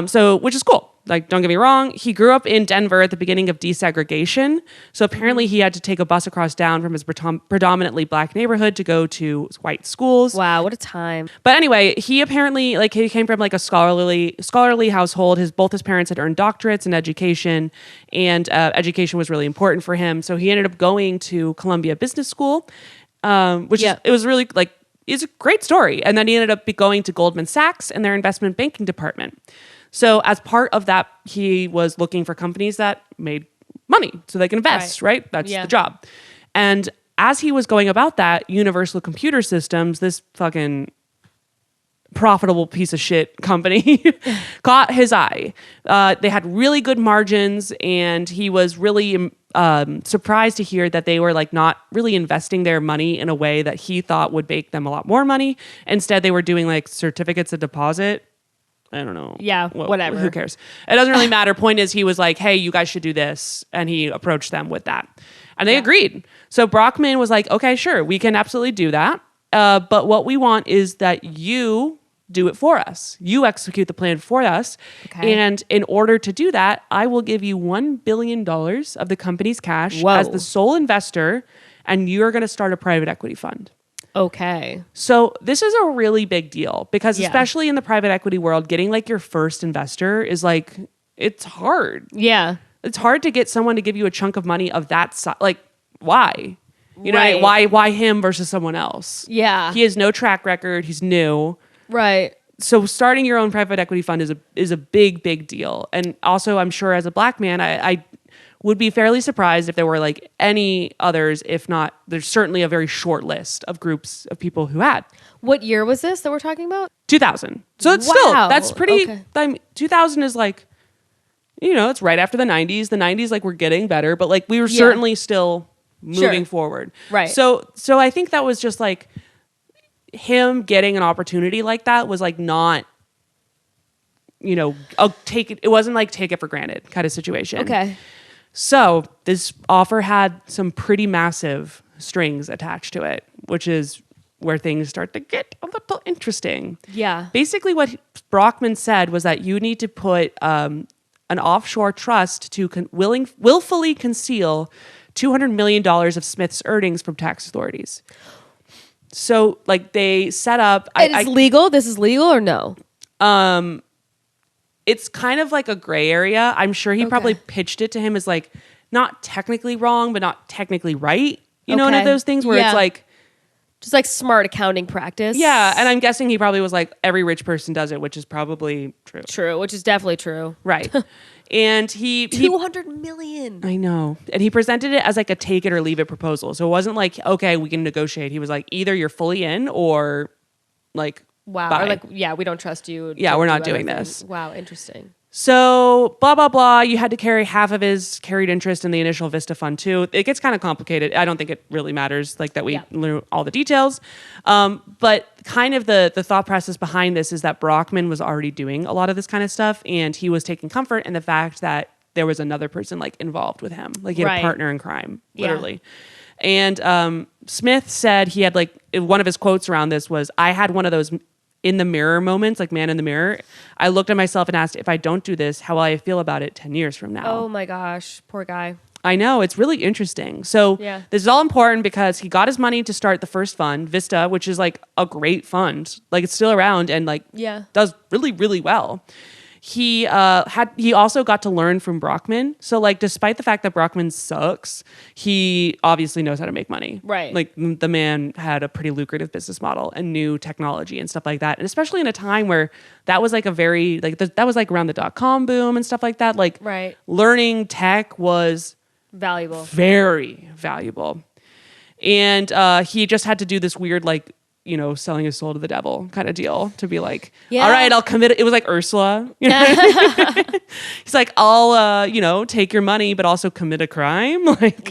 so which is cool. Like, don't get me wrong. He grew up in Denver at the beginning of desegregation. So apparently he had to take a bus across town from his predominantly black neighborhood to go to white schools. Wow, what a time. But anyway, he apparently, like, he came from like a scholarly household. Both his parents had earned doctorates in education, and education was really important for him. So he ended up going to Columbia Business School, which it was really like, it's a great story. And then he ended up going to Goldman Sachs and their investment banking department. So as part of that, he was looking for companies that made money so they can invest, right? That's the job. And as he was going about that, Universal Computer Systems, this fucking profitable piece of shit company, caught his eye. They had really good margins, and he was really surprised to hear that they were like not really investing their money in a way that he thought would make them a lot more money. Instead, they were doing like certificates of deposit. I don't know. Yeah, whatever. Who cares? It doesn't really matter. Point is, he was like, hey, you guys should do this. And he approached them with that. And they agreed. So Brockman was like, okay, sure, we can absolutely do that. But what we want is that you do it for us. You execute the plan for us. Okay. And in order to do that, I will give you $1 billion of the company's cash as the sole investor. And you're going to start a private equity fund. Okay. So this is a really big deal because especially in the private equity world, getting like your first investor is like, it's hard. Yeah. It's hard to get someone to give you a chunk of money of that size. Like, why? You know, Right. why him versus someone else? Yeah. He has no track record. He's new. Right. so starting your own private equity fund is a big deal. And also, I'm sure as a black man, I would be fairly surprised if there were like any others. If not, there's certainly a very short list of groups of people who had. What year was this that we're talking about? 2000. So it's that's pretty. Okay. 2000 is like, it's right after the 90s. The 90s like we're getting better, but like we were certainly still moving forward. Right. So I think that was just like him getting an opportunity like that was like not, I'll take it. It wasn't like take it for granted kind of situation. Okay. So this offer had some pretty massive strings attached to it, which is where things start to get a little interesting. Yeah. Basically what Brockman said was that you need to put an offshore trust to willfully conceal $200 million of Smith's earnings from tax authorities. So like they set up... It's legal? This is legal or no? It's kind of like a gray area. I'm sure he probably pitched it to him as like not technically wrong, but not technically right. One of those things where it's like... Just like smart accounting practice. Yeah, and I'm guessing he probably was like, every rich person does it, which is probably true. True, which is definitely true. Right. And he 200 million. I know. And he presented it as like a take it or leave it proposal. So it wasn't like, okay, we can negotiate. He was like, either you're fully in or like, wow. bye. Or like, we don't trust you. Yeah, Don't we're not do doing anything. this. Wow, interesting. So blah, blah, blah. You had to carry half of his carried interest in the initial Vista fund too. It gets kind of complicated. I don't think it really matters like that we learn all the details. But kind of the thought process behind this is that Brockman was already doing a lot of this kind of stuff. And he was taking comfort in the fact that there was another person like involved with him. Like he had a partner in crime, literally. Yeah. And Smith said he had like, one of his quotes around this was, I had one of those in the mirror moments, like man in the mirror. I looked at myself and asked, if I don't do this, how will I feel about it 10 years from now? Oh my gosh, poor guy. I know, it's really interesting. So this is all important because he got his money to start the first fund, Vista, which is like a great fund. Like it's still around and like does really, really well. He also got to learn from Brockman. So like, despite the fact that Brockman sucks, he obviously knows how to make money. Right. Like the man had a pretty lucrative business model and new technology and stuff like that. And especially in a time where that was like a very, like that was like around the .com boom and stuff like that. Like learning tech was valuable, very valuable. And he just had to do this weird, like, selling his soul to the devil kind of deal to be like, all right, I'll commit it. It was like Ursula. He's like, I'll, take your money, but also commit a crime. Like,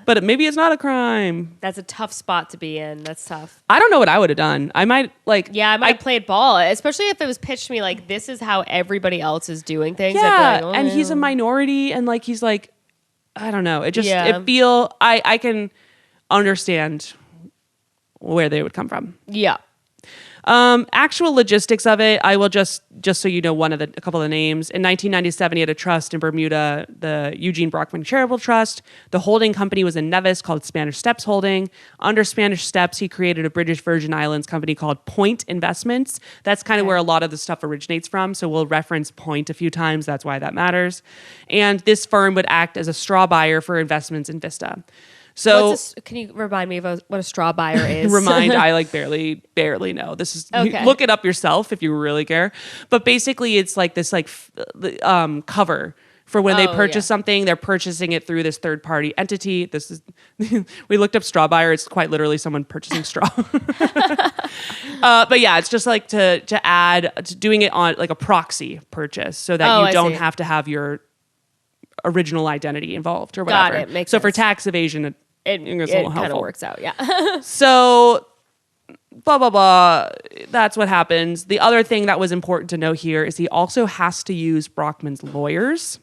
but maybe it's not a crime. That's a tough spot to be in. That's tough. I don't know what I would have done. I might like, I might have played ball, especially if it was pitched to me like, this is how everybody else is doing things. Yeah. Like, and he's a minority and like, he's like, I don't know. It just, I can understand where they would come from. Yeah. Actual logistics of it, I will just so you know a couple of the names. In 1997, he had a trust in Bermuda, the Eugene Brockman Charitable Trust. The holding company was in Nevis called Spanish Steps Holding. Under Spanish Steps, he created a British Virgin Islands company called Point Investments. That's kind of where a lot of the stuff originates from. So we'll reference Point a few times. That's why that matters. And this firm would act as a straw buyer for investments in Vista. So can you remind me of what a straw buyer is? I like barely know. This is look it up yourself if you really care. But basically, it's like this cover for when they purchase something. They're purchasing it through this third party entity. This is we looked up straw buyer. It's quite literally someone purchasing straw. But yeah, it's just like to add to doing it on like a proxy purchase so that you don't have to have your original identity involved or whatever. Got it. Makes so sense. For tax evasion, it kind of works out. Yeah. So blah, blah, blah. That's what happens. The other thing that was important to know here is he also has to use Brockman's lawyers.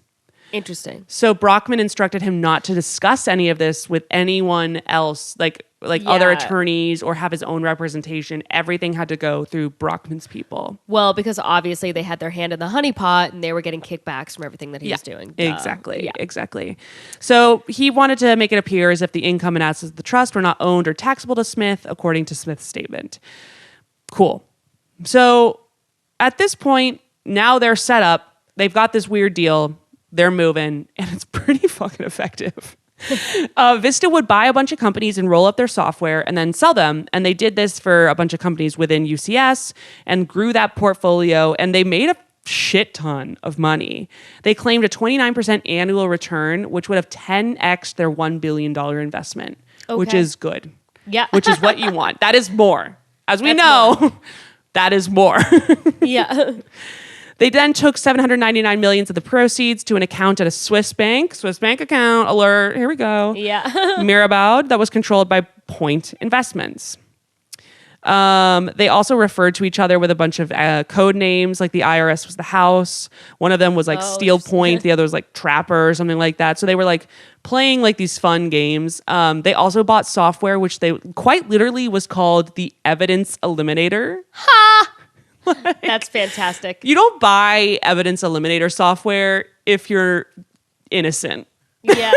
Interesting. So Brockman instructed him not to discuss any of this with anyone else, like other attorneys or have his own representation. Everything had to go through Brockman's people. Well, because obviously they had their hand in the honeypot and they were getting kickbacks from everything that he was doing. Exactly. So he wanted to make it appear as if the income and assets of the trust were not owned or taxable to Smith, according to Smith's statement. Cool. So at this point, now they're set up. They've got this weird deal. They're moving, and it's pretty fucking effective. Vista would buy a bunch of companies and roll up their software and then sell them. And they did this for a bunch of companies within UCS and grew that portfolio. And they made a shit ton of money. They claimed a 29% annual return, which would have 10x their $1 billion investment, which is good. Yeah. Which is what you want. That is more. As we That's know, more. that is more. Yeah. They then took $799 million of the proceeds to an account at a Swiss bank account alert. Here we go. Yeah. Mirabaud, that was controlled by Point Investments. They also referred to each other with a bunch of code names, like the IRS was the house. One of them was like Steel Point. The other was like Trapper or something like that. So they were like playing like these fun games. They also bought software, which they quite literally was called the Evidence Eliminator. Ha! That's fantastic. You don't buy Evidence Eliminator software if you're innocent. Yeah.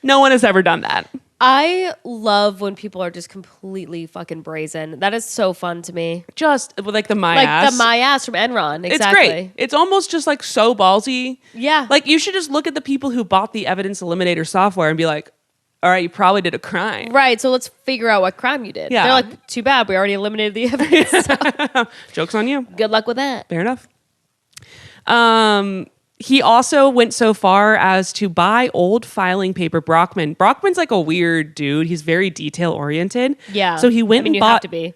No one has ever done that. I love when people are just completely fucking brazen. That is so fun to me. Just with like the my Like ass. the my ass from Enron. Exactly. It's great. It's almost just like so ballsy. Yeah. Like you should just look at the people who bought the Evidence Eliminator software and be like, all right, you probably did a crime. Right. So let's figure out what crime you did. Yeah. They're like, too bad. We already eliminated the evidence. So Joke's on you. good luck with that. Fair enough. He also went so far as to buy old filing paper. Brockman's like a weird dude. He's very detail oriented. Yeah. So he went I mean, and you bought. have to be.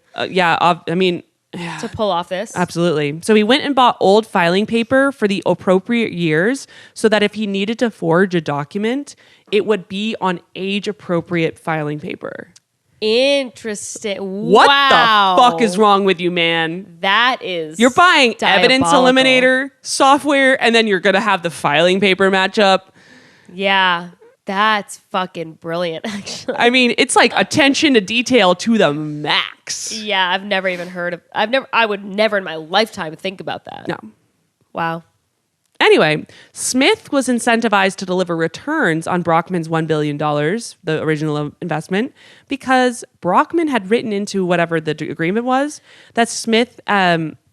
I mean, To pull off this. absolutely. So he went and bought old filing paper for the appropriate years so that if he needed to forge a document, it would be on age appropriate filing paper. Interesting. What Wow. the fuck is wrong with you, man? That is. You're buying Evidence diabolical. Eliminator software and then you're going to have the filing paper match up. Yeah. That's fucking brilliant, actually. I mean, it's like attention to detail to the max. Yeah, I've never even heard of. I would never in my lifetime think about that. No. Wow. Anyway, Smith was incentivized to deliver returns on Brockman's $1 billion, the original investment, because Brockman had written into whatever the agreement was that Smith,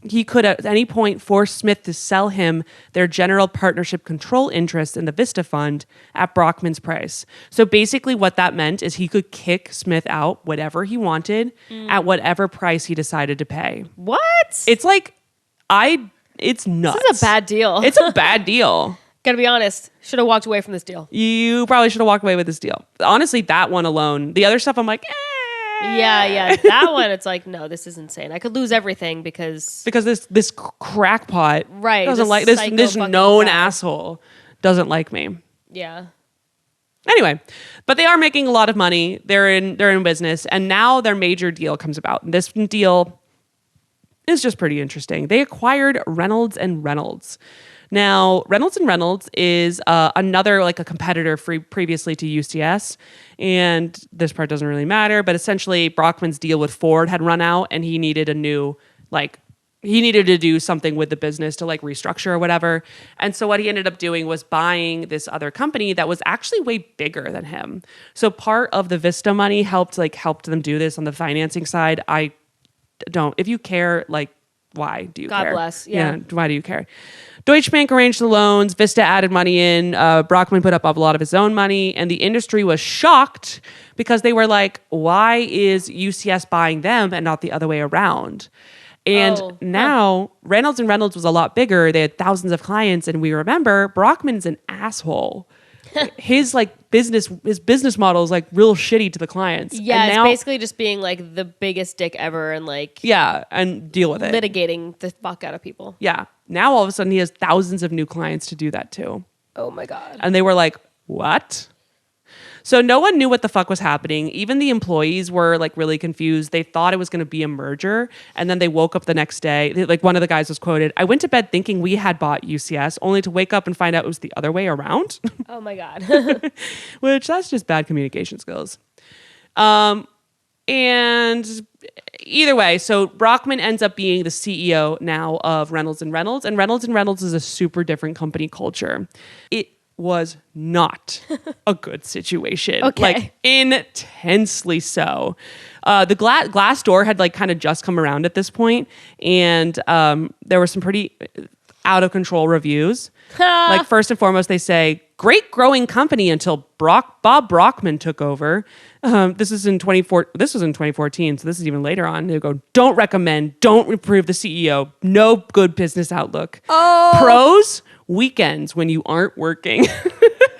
he could at any point force Smith to sell him their general partnership control interest in the Vista Fund at Brockman's price. So basically what that meant is he could kick Smith out whatever he wanted at whatever price he decided to pay. What? It's like, it's nuts. This is a bad deal. It's a bad deal. Gotta be honest. Should have walked away from this deal. You probably should have walked away with this deal. Honestly, that one alone. The other stuff, I'm like, Yeah. That one, it's like, no, this is insane. I could lose everything because this crackpot Right, doesn't this like this psycho this fucking known guy. asshole doesn't like me. yeah. Anyway, but they are making a lot of money. They're in business, and now their major deal comes about. And this deal is just pretty interesting. They acquired Reynolds and Reynolds. Now, Reynolds and Reynolds is another like a competitor previously to UCS, and this part doesn't really matter. But essentially, Brockman's deal with Ford had run out, and he needed a new he needed to do something with the business to like restructure or whatever. And so what he ended up doing was buying this other company that was actually way bigger than him. So part of the Vista money helped them do this on the financing side. I don't. If you care, like, why do you care? God bless. Yeah. Why do you care? Deutsche Bank arranged the loans. Vista added money in. Brockman put up a lot of his own money, and the industry was shocked because they were like, "Why is UCS buying them and not the other way around?" And now Reynolds and Reynolds was a lot bigger. They had thousands of clients, and we remember Brockman's an asshole. His business model is like real shitty to the clients. Yeah, and it's now, basically just being like the biggest dick ever and like and deal with it. litigating the fuck out of people. Yeah. Now all of a sudden he has thousands of new clients to do that too. Oh my God. And they were like, what? So no one knew what the fuck was happening. Even the employees were like really confused. They thought it was going to be a merger. And then they woke up the next day. Like one of the guys was quoted, "I went to bed thinking we had bought UCS only to wake up and find out it was the other way around." Oh my God. Which that's just bad communication skills. And either way, so Brockman ends up being the CEO now of Reynolds and Reynolds. And Reynolds is a super different company culture. It was not a good situation. Okay. Like intensely so. The Glassdoor had like kind of just come around at this point, and there were some pretty out of control reviews. Like first and foremost, they say great growing company until Bob Brockman took over. This was in 2014, so this is even later on. They go, don't recommend, don't reprove the CEO. No good business outlook. Pros, weekends when you aren't working.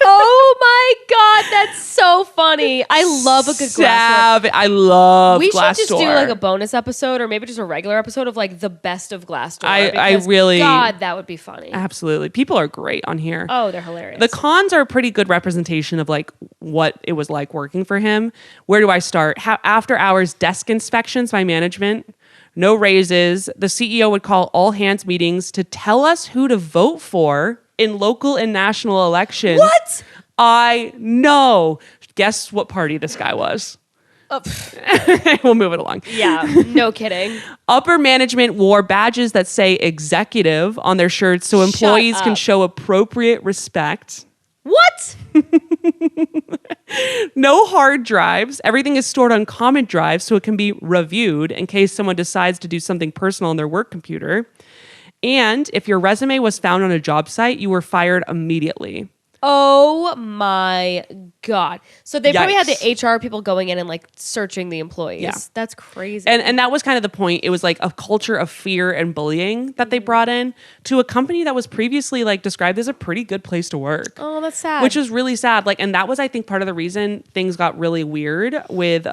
Oh my God, that's so funny. I love a good Glassdoor. I love We Glassdoor. should just do like a bonus episode or maybe just a regular episode of like the best of Glassdoor. I really... God, that would be funny. Absolutely. People are great on here. Oh, they're hilarious. The cons are a pretty good representation of like what it was like working for him. Where do I start? After hours desk inspections by management, no raises. The CEO would call all hands meetings to tell us who to vote for in local and national elections. What? I know. Guess what party this guy was? We'll move it along. Yeah, no kidding. Upper management wore badges that say executive on their shirts so employees can show appropriate respect. What? No hard drives. Everything is stored on common drives so it can be reviewed in case someone decides to do something personal on their work computer. And if your resume was found on a job site, you were fired immediately. Oh my God. So they probably had Yikes. the HR people going in and like searching the employees. Yeah. That's crazy. And that was kind of the point. It was like a culture of fear and bullying that they brought in to a company that was previously like described as a pretty good place to work. Oh, that's sad. Which is really sad. Like, and that was, I think, part of the reason things got really weird with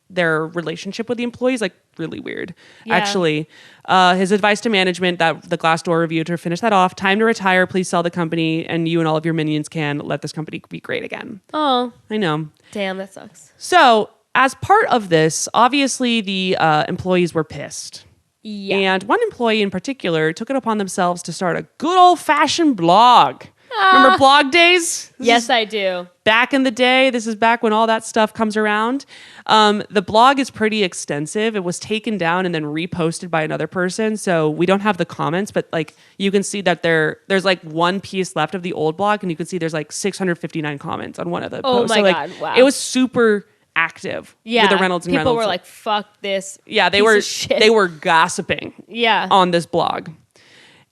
their relationship with the employees, like really weird, actually. His advice to management, that the Glassdoor review, to finish that off: time to retire, please sell the company, and you and all of your minions can let this company be great again. Oh, I know. damn, that sucks. So as part of this, obviously the employees were pissed. Yeah. And one employee in particular took it upon themselves to start a good old-fashioned blog. Remember blog days? Yes, I do. Back in the day, this is back when all that stuff comes around. The blog is pretty extensive. It was taken down and then reposted by another person, so we don't have the comments, but like you can see that there's like one piece left of the old blog, and you can see there's like 659 comments on one of the posts. My So, like, God, wow. it was super active with the Reynolds and people Reynolds. were like, "Fuck this." Yeah, piece of shit. they were gossiping. Yeah. On this blog,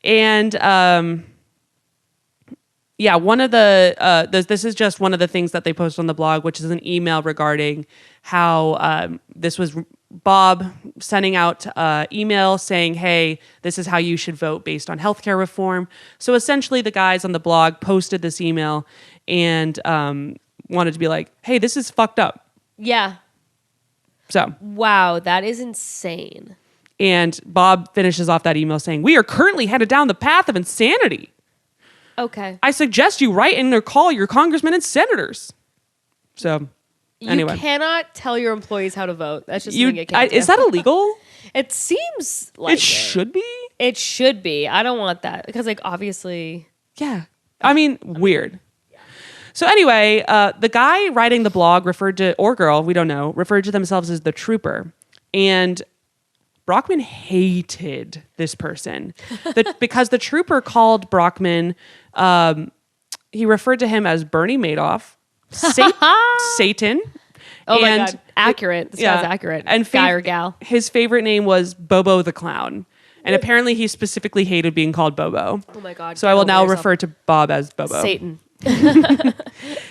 and yeah, one of the this is just one of the things that they posted on the blog, which is an email regarding how this was Bob sending out email saying, "Hey, this is how you should vote based on healthcare reform." So essentially, the guys on the blog posted this email and wanted to be like, "Hey, this is fucked up." Yeah. So Wow, that is insane. and Bob finishes off that email saying, "We are currently headed down the path of insanity. Okay. I suggest you write in or call your congressmen and senators." So, anyway. You cannot tell your employees how to vote. That's just something you can't Is do. that illegal? It seems like It should be. It should be. I don't want that because, like, obviously. Yeah. I mean, weird. So anyway, the guy writing the blog referred to, or girl, we don't know, referred to themselves as the trooper. And Brockman hated this person because the trooper called Brockman, he referred to him as Bernie Madoff, Satan. Oh my God. Accurate. This guy's accurate. And guy or gal. His favorite name was Bobo the Clown. And apparently he specifically hated being called Bobo. Oh my God. So I will Get now over refer to Bob as Bobo. Satan.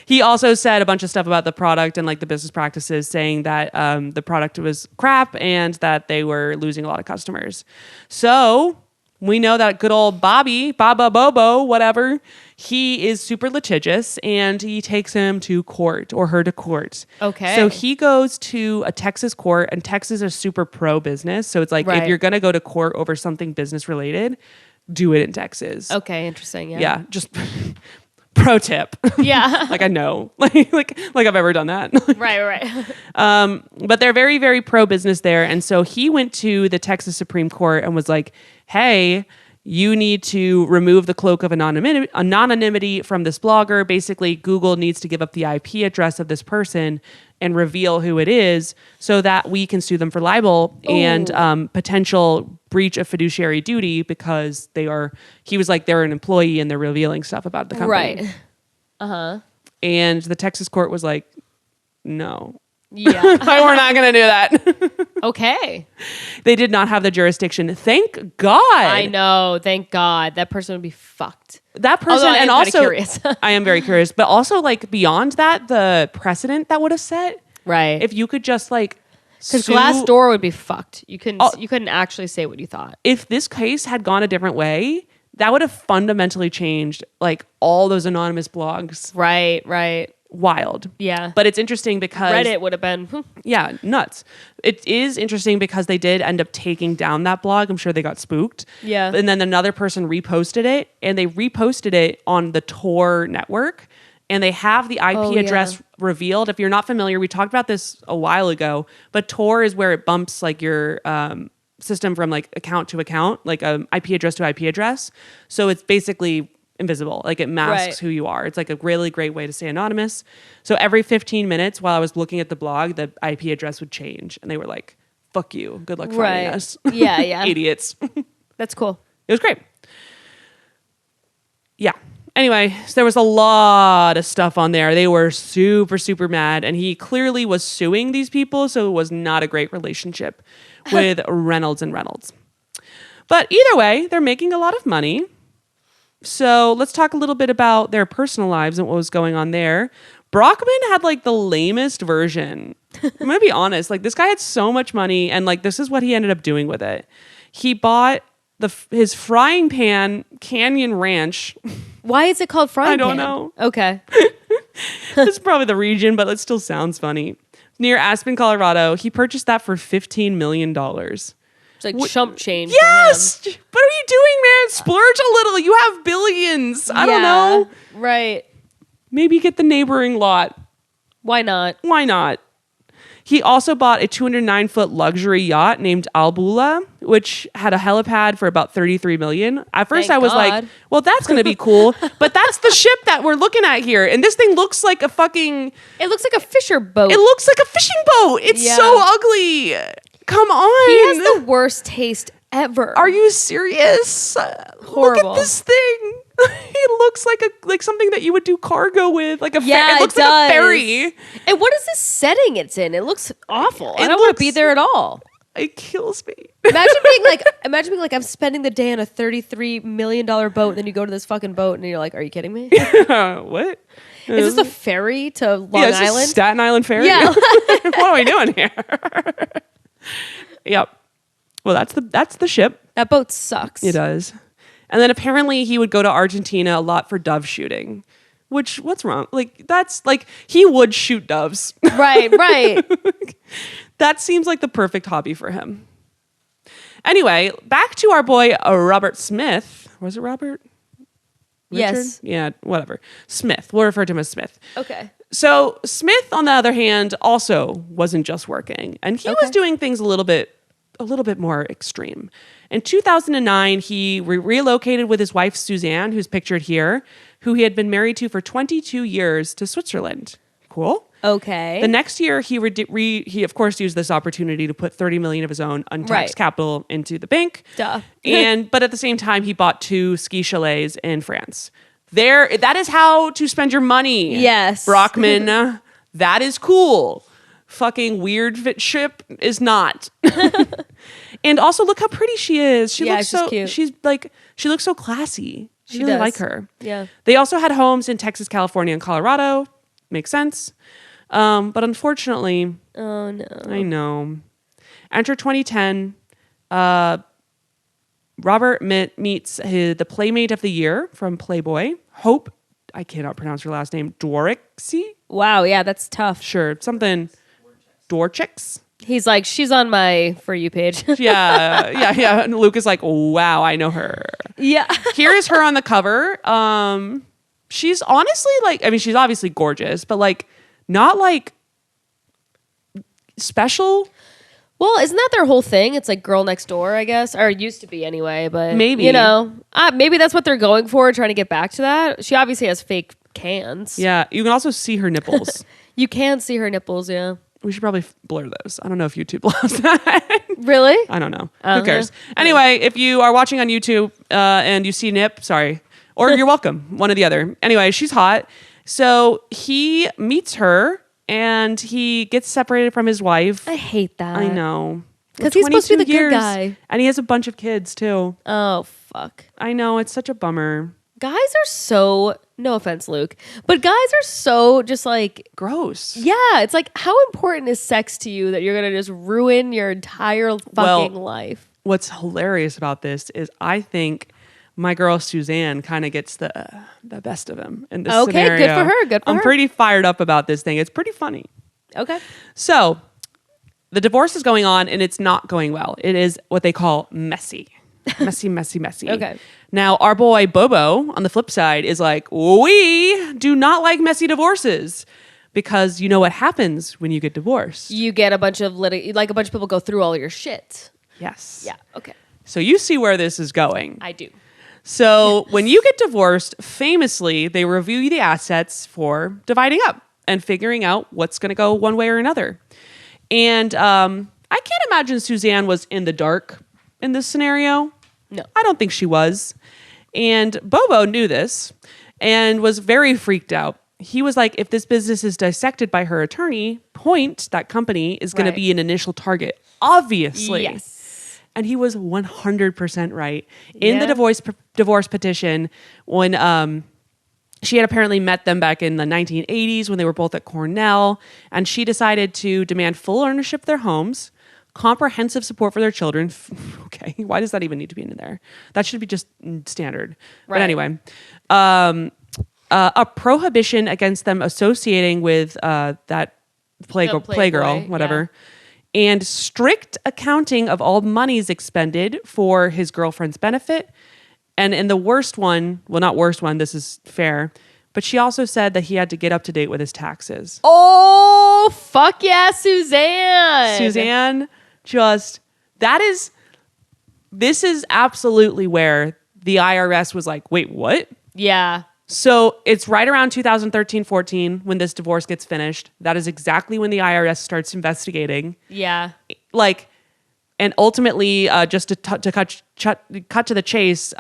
He also said a bunch of stuff about the product and like the business practices, saying that the product was crap and that they were losing a lot of customers. So we know that good old Baba Bobo, whatever, he is super litigious and he takes him to court or her to court. Okay. So he goes to a Texas court, and Texas is super pro business. So it's like, Right. if you're going to go to court over something business related, do it in Texas. Okay. Interesting. Yeah. Yeah. Just pro tip. Yeah. Like I know, like I've ever done that. Right. But they're very, very pro business there. And so he went to the Texas Supreme Court and was like, "Hey, you need to remove the cloak of anonymity from this blogger. Basically, Google needs to give up the IP address of this person and reveal who it is so that we can sue them for libel and potential breach of fiduciary duty because he was like, they're an employee and they're revealing stuff about the company." Right. And the Texas court was like, "No." Yeah. Like, we're not going to do that. Okay. They did not have the jurisdiction. Thank God. I know. Thank God. That person would be fucked. That person, Although I am and kinda also, curious. I am very curious, but also like beyond that, the precedent that would have set. Right. If you could just like, Because sue- Glassdoor would be fucked. You couldn't actually say what you thought. if this case had gone a different way, that would have fundamentally changed like all those anonymous blogs. Right. Wild. Yeah. But it's interesting because Reddit would have been. yeah, nuts. It is interesting because they did end up taking down that blog. I'm sure they got spooked. Yeah. And then another person reposted it, and they reposted it on the Tor network, and they have the IP address revealed. If you're not familiar, we talked about this a while ago, but Tor is where it bumps like your system from like account to account, like IP address to IP address. So it's basically invisible. Like it masks who you are. It's like a really great way to stay anonymous. So every 15 minutes while I was looking at the blog, the IP address would change, and they were like, fuck you. Good luck finding us. Yeah. Idiots. That's cool. It was great. Yeah. Anyway, so there was a lot of stuff on there. They were super, super mad, and he clearly was suing these people, so it was not a great relationship with Reynolds and Reynolds. But either way, they're making a lot of money. So let's talk a little bit about their personal lives and what was going on there. Brockman had like the lamest version. I'm going to be honest. Like this guy had so much money, and like this is what he ended up doing with it. He bought his frying pan Canyon Ranch. Why is it called frying I don't pan? know. Okay. This is probably the region, but it still sounds funny. Near Aspen, Colorado. He purchased that for $15 million. It's like chump change. Yes! What are you doing, man? Splurge a little. You have billions. I don't know. Right. Maybe get the neighboring lot. Why not? Why not? He also bought a 209-foot luxury yacht named Albula, which had a helipad for about $33 million. At first, Thank I was God. like, well, that's going to be cool. But that's the ship that we're looking at here. And this thing looks like a fucking... It looks like a fisher boat. It looks like a fishing boat. It's so ugly. Come on. He has the worst taste ever. Are you serious? Horrible. Look at this thing. It looks like something that you would do cargo with, like a Yeah, it looks it like does. a ferry. And what is this setting it's in? It looks awful. I It don't want looks- to be there at all. It kills me. Imagine being like I'm spending the day on a $33 million boat, and then you go to this fucking boat, and you're like, are you kidding me? What? Is this a ferry to Long Yeah, it's just Island? Staten Island ferry. Yeah. What are we doing here? Yep. Well, that's the ship. That boat sucks. It does. And then apparently he would go to Argentina a lot for dove shooting. Which, what's wrong? Like, that's like, he would shoot doves. Right. That seems like the perfect hobby for him. Anyway, back to our boy Robert Smith. Was it Robert? Yes. Richard? Yeah, whatever. Smith. We'll refer to him as Smith. Okay. So Smith, on the other hand, also wasn't just working. And he was doing things a little bit more extreme. In 2009, he relocated with his wife, Suzanne, who's pictured here, who he had been married to for 22 years, to Switzerland. Cool. Okay. The next year, he of course used this opportunity to put $30 million of his own untaxed capital into the bank. Duh. But at the same time, he bought 2 ski chalets in France. That is how to spend your money. Yes. Brockman. That is cool. Fucking weird ship is not. And also, look how pretty she is. She looks so cute. She looks so classy. I really does. like her. Yeah. They also had homes in Texas, California, and Colorado. Makes sense. But unfortunately, Oh no. I know. Enter 2010. Robert meets the Playmate of the Year from Playboy, Hope. I cannot pronounce her last name. Dorixie? Wow. Yeah, that's tough. Sure, something. Dorchix? He's like, she's on my For You page. Yeah. And Luke is like, wow, I know her. Yeah. Here is her on the cover. She's honestly she's obviously gorgeous, but like not like special. Well, isn't that their whole thing? It's like girl next door, I guess, or it used to be anyway. But Maybe. maybe that's what they're going for, trying to get back to that. She obviously has fake cans. Yeah, you can also see her nipples. You can see her nipples. Yeah. We should probably blur those. I don't know if YouTube allows that. Really? I don't know. Who cares? Anyway, if you are watching on YouTube and you see nip, sorry. Or you're welcome. One or the other. Anyway, she's hot. So he meets her and he gets separated from his wife. I hate that. I know. Because he's supposed to be the good guy. And he has a bunch of kids too. Oh, fuck. I know. It's such a bummer. Guys are so, no offense, Luke, but guys are so just like, Gross. yeah, it's like, how important is sex to you that you're going to just ruin your entire fucking life? What's hilarious about this is I think my girl Suzanne kind of gets the best of him in this scenario. Okay, good for her, good for her. I'm pretty fired up about this thing. It's pretty funny. Okay. So the divorce is going on and it's not going well. It is what they call messy. Messy. Okay. Now, our boy Bobo, on the flip side, is like, we do not like messy divorces because you know what happens when you get divorced. You get a bunch of a bunch of people go through all your shit. Yes. Yeah. Okay. So you see where this is going. I do. So when you get divorced, famously, they review the assets for dividing up and figuring out what's going to go one way or another. And I can't imagine Suzanne was in the dark in this scenario. No. I don't think she was. And Bobo knew this and was very freaked out. He was like, if this business is dissected by her attorney, Point, that company, is going to be an initial target. Obviously. Yes. And he was 100% right. In the divorce petition, when she had apparently met them back in the 1980s when they were both at Cornell, and she decided to demand full ownership of their homes, comprehensive support for their children. Okay, why does that even need to be in there? That should be just standard. Right. But anyway, a prohibition against them associating with that Playgirl, whatever. Yeah. And strict accounting of all monies expended for his girlfriend's benefit. And in the worst one, well, not worst one, this is fair, but she also said that he had to get up to date with his taxes. Oh, fuck yeah, Suzanne. Suzanne, this is absolutely where the IRS was like, wait, what? Yeah. So it's right around 2013-14 when this divorce gets finished. That is exactly when the IRS starts investigating. Yeah. And ultimately, just to cut to the chase,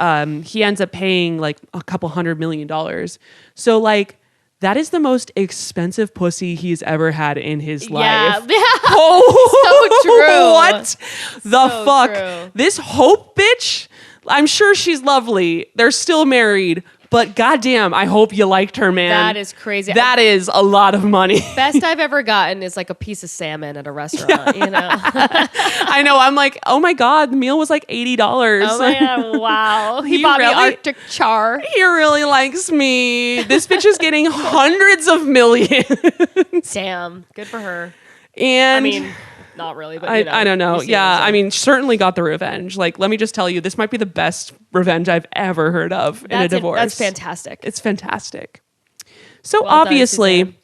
he ends up paying like a couple $100 million. So like, that is the most expensive pussy he's ever had in his life. Yeah. Oh, So true. What the So fuck? true. This Hope bitch, I'm sure she's lovely. They're still married. But goddamn, I hope you liked her, man. That is crazy. That is a lot of money. Best I've ever gotten is like a piece of salmon at a restaurant, you know? I know. I'm like, oh my God, the meal was like $80. Oh my God, wow. He bought me Arctic char. He really likes me. This bitch is getting hundreds of millions. Damn. Good for her. And I mean, not really, but you know, I don't know. you see Yeah, what I'm saying. I mean, certainly got the revenge. Like, let me just tell you, this might be the best revenge I've ever heard of in a divorce. That's fantastic. It's fantastic. So Well done, obviously, Suzanne.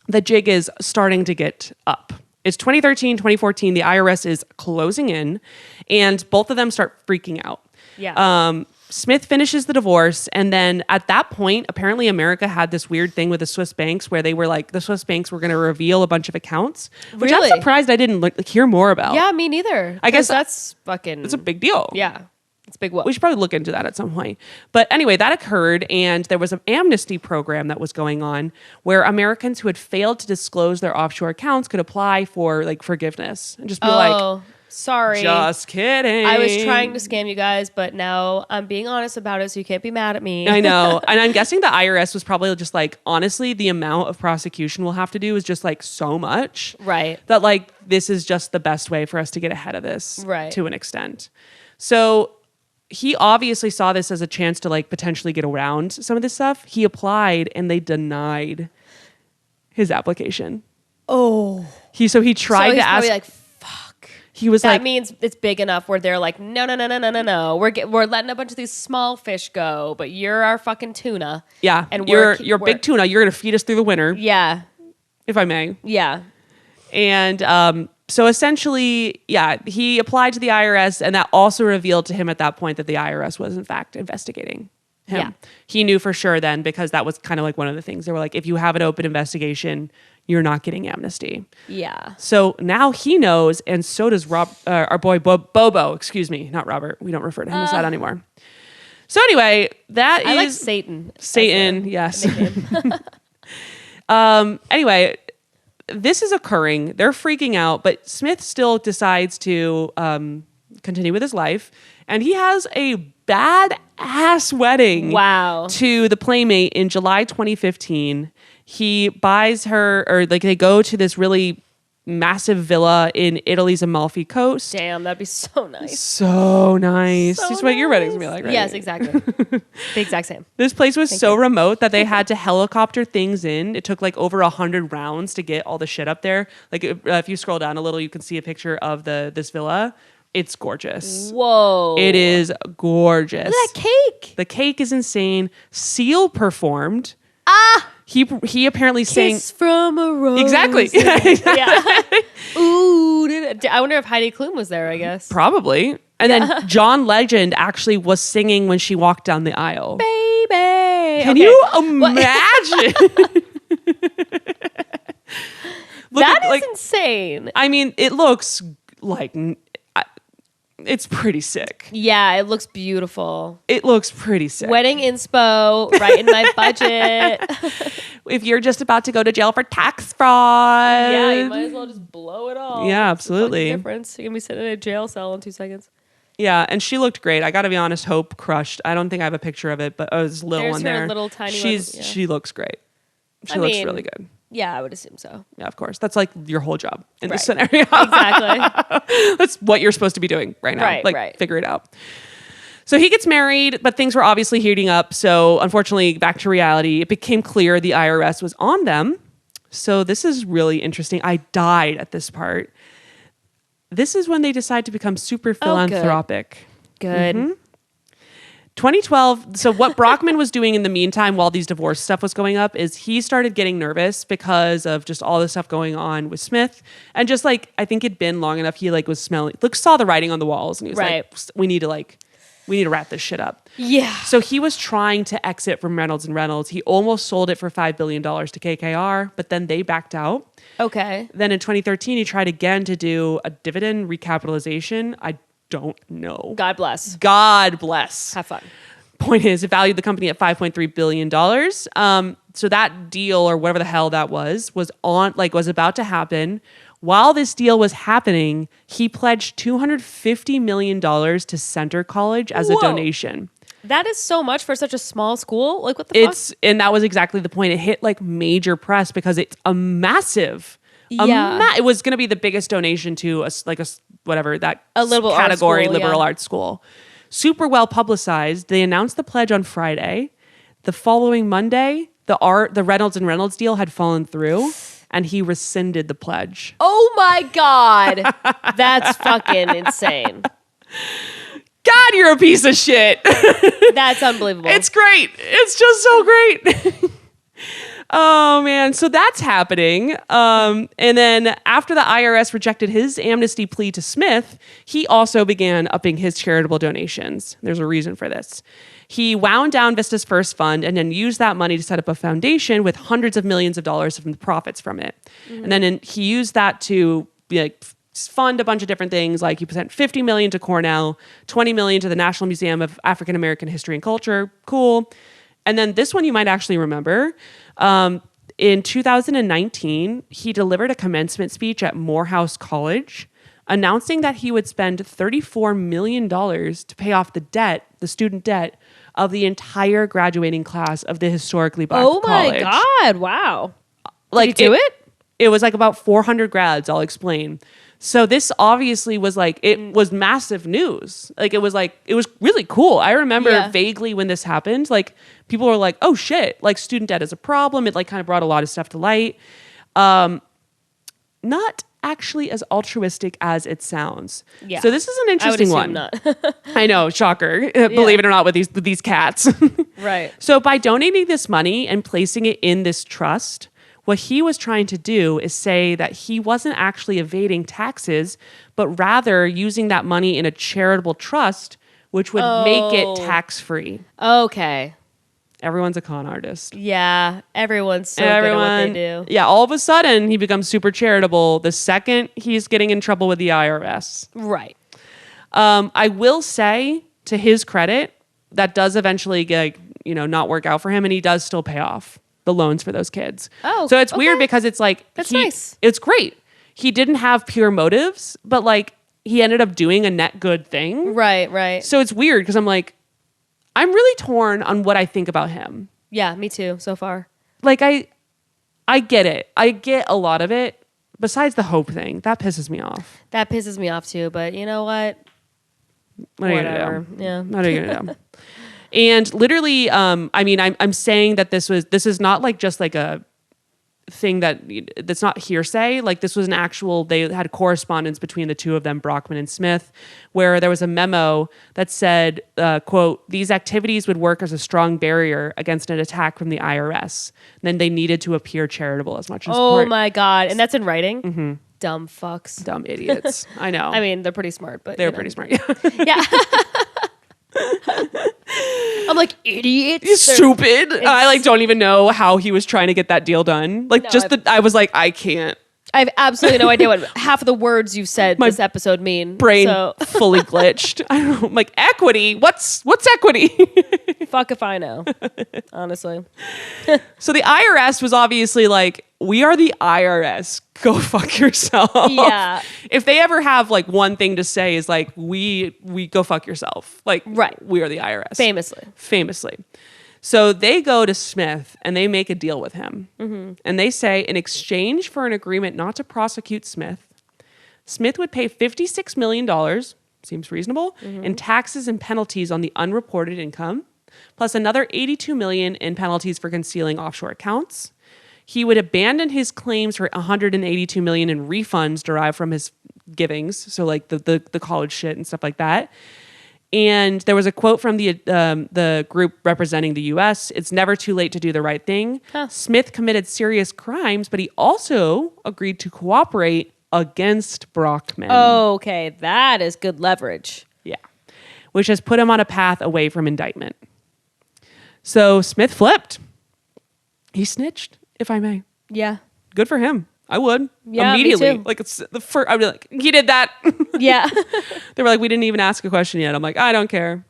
the jig is starting to get up. It's 2013, 2014. The IRS is closing in, and both of them start freaking out. Yeah. Smith finishes the divorce, and then at that point, apparently America had this weird thing with the Swiss banks where they were like, the Swiss banks were going to reveal a bunch of accounts, which Really? I'm surprised I didn't hear more about. Yeah, me neither. I guess 'Cause that's fucking... It's a big deal. Yeah. It's a big what? We should probably look into that at some point. But anyway, that occurred, and there was an amnesty program that was going on where Americans who had failed to disclose their offshore accounts could apply for like forgiveness and just be like, sorry. just kidding. I was trying to scam you guys, but now I'm being honest about it, so you can't be mad at me. I know. And I'm guessing the IRS was probably just like, honestly, the amount of prosecution we'll have to do is just like so much. Right. That like, this is just the best way for us to get ahead of this. Right. To an extent. So he obviously saw this as a chance to like potentially get around some of this stuff. He applied and they denied his application. Oh. He tried to ask. Like, fuck. He was that like, means it's big enough where they're like, no. We're letting a bunch of these small fish go, but you're our fucking tuna. yeah, and you're big tuna. You're gonna feed us through the winter, Yeah. if I may. Yeah. And so essentially, yeah, he applied to the IRS, and that also revealed to him at that point that the IRS was in fact investigating him. Yeah. He knew for sure then, because that was kind of like one of the things. They were like, if you have an open investigation, you're not getting amnesty. Yeah. So now he knows, and so does our boy Bobo. Excuse me, not Robert. We don't refer to him as that anymore. So anyway, I like Satan. Satan, yes. Nickname. Anyway, this is occurring. They're freaking out, but Smith still decides to continue with his life. And he has a badass wedding. Wow. To the Playmate in July 2015. He buys her, or like they go to this really massive villa in Italy's Amalfi Coast. Damn, that'd be so nice. So nice. So Just what your wedding's nice. gonna be like, right? Yes, exactly. The exact same. This place was so remote that they had to helicopter things in. It took like over 100 rounds to get all the shit up there. Like if you scroll down a little, you can see a picture of this villa. It's gorgeous. Whoa. It is gorgeous. Look at that cake. The cake is insane. Seal performed. He apparently sang. Kiss from a rose. Exactly. Yeah. Ooh. I wonder if Heidi Klum was there, I guess. Probably. And then John Legend actually was singing when she walked down the aisle. Baby. Can you imagine? That is insane. I mean, it looks like it's pretty sick. Yeah, it looks beautiful. It looks pretty sick. Wedding inspo, right in my budget. If you're just about to go to jail for tax fraud. Yeah, you might as well just blow it all. Yeah, What's the fucking absolutely. difference? You're going to be sitting in a jail cell in 2 seconds. Yeah, and she looked great. I got to be honest, Hope crushed. I don't think I have a picture of it, but there's a little There's one her there. little tiny She one, looks great. She I looks mean, really good. Yeah, I would assume so. Yeah, of course. That's like your whole job in this Right. scenario. Exactly. That's what you're supposed to be doing right now. Right. Figure it out. So he gets married, but things were obviously heating up. So unfortunately, back to reality, it became clear the IRS was on them. So this is really interesting. I died at this part. This is when they decide to become super philanthropic. Good. 2012. So what Brockman was doing in the meantime while these divorce stuff was going up is he started getting nervous because of just all the stuff going on with Smith. And just like, I think it'd been long enough. He like was smelling, saw the writing on the walls and he was like, we need to wrap this shit up. Yeah. So he was trying to exit from Reynolds & Reynolds. He almost sold it for $5 billion to KKR, but then they backed out. Okay. Then in 2013, he tried again to do a dividend recapitalization. I don't know. God bless. God bless. Have fun. Point is, it valued the company at $5.3 billion. So that deal, or whatever the hell that was about to happen. While this deal was happening, he pledged $250 million to Center College as a donation. That is so much for such a small school. Like, what the fuck? And that was exactly the point. It hit like major press because it's a massive. It was going to be the biggest donation to a liberal category, arts school, liberal arts school. Super well publicized. They announced the pledge on Friday. The following Monday, the Reynolds & Reynolds deal had fallen through, and he rescinded the pledge. Oh my God. That's fucking insane. God, you're a piece of shit. That's unbelievable. It's great. It's just so great. Oh, man. So that's happening. And then after the IRS rejected his amnesty plea to Smith, he also began upping his charitable donations. There's a reason for this. He wound down Vista's first fund and then used that money to set up a foundation with hundreds of millions of dollars from the profits from it. Mm-hmm. And then he used that to fund a bunch of different things. Like he sent $50 million to Cornell, $20 million to the National Museum of African American History and Culture. Cool. And then this one you might actually remember. In 2019, he delivered a commencement speech at Morehouse College, announcing that he would spend $34 million to pay off the student debt of the entire graduating class of the historically black college. Oh my God. Wow. Like, Did you do it? It was like about 400 grads. I'll explain. So this obviously was it was massive news. It was really cool. I remember vaguely when this happened, people were like, oh shit, student debt is a problem. It kind of brought a lot of stuff to light. Not actually as altruistic as it sounds. Yeah. So this is an interesting one. Not. I know, shocker. Believe it or not, with these cats. Right. So by donating this money and placing it in this trust, what he was trying to do is say that he wasn't actually evading taxes, but rather using that money in a charitable trust, which would make it tax-free. Okay. Everyone's a con artist. Yeah, everyone's so good at what they do. Yeah, all of a sudden, he becomes super charitable the second he's getting in trouble with the IRS. Right. I will say, to his credit, that does eventually not work out for him, and he does still pay off. the loans for those kids. Oh, so it's weird okay. because it's like That's nice. It's great. He didn't have pure motives, but like he ended up doing a net good thing. Right. So it's weird because I'm like, I'm really torn on what I think about him. Yeah, me too. So far, Like I get it. I get a lot of it. Besides the hope thing, that pisses me off. that pisses me off too. But you know what? What are you Whatever. gonna do? Yeah. What are you gonna do? And literally, I mean, I'm saying that this is not like just like a thing that's not hearsay. Like this was an actual, they had correspondence between the two of them, Brockman and Smith, where there was a memo that said, quote, these activities would work as a strong barrier against an attack from the IRS. And then they needed to appear charitable as much as Oh my God. And that's in writing? Mm-hmm. Dumb fucks. Dumb idiots. I know. I mean, they're pretty smart, but they're you know. pretty smart. Yeah. I'm like, idiots. Stupid. I like don't even know how he was trying to get that deal done. Like No, I was like, I can't. I have absolutely no idea what half of the words you said this episode mean. Brain So fully glitched. I don't know. I'm like, equity. What's equity? fuck if I know. Honestly. So the IRS was obviously like, we are the IRS. Go fuck yourself. Yeah. If they ever have like one thing to say is like, we go fuck yourself. Like, Right. We are the IRS. Famously. So they go to Smith and they make a deal with him. Mm-hmm. And they say, in exchange for an agreement not to prosecute Smith, Smith would pay $56 million, seems reasonable, in taxes and penalties on the unreported income, plus another $82 million in penalties for concealing offshore accounts. He would abandon his claims for $182 million in refunds derived from his givings, so like the college shit and stuff like that. And there was a quote from the group representing the U.S. It's never too late to do the right thing. Huh. Smith committed serious crimes, but he also agreed to cooperate against Brockman. Okay, that is good leverage. Yeah. Which has put him on a path away from indictment. So Smith flipped. He snitched, if I may. Yeah. Good for him. I would. Yeah, me immediately. too. Like it's the first, I'd be like, he did that. Yeah. They were like, we didn't even ask a question yet. I'm like, I don't care.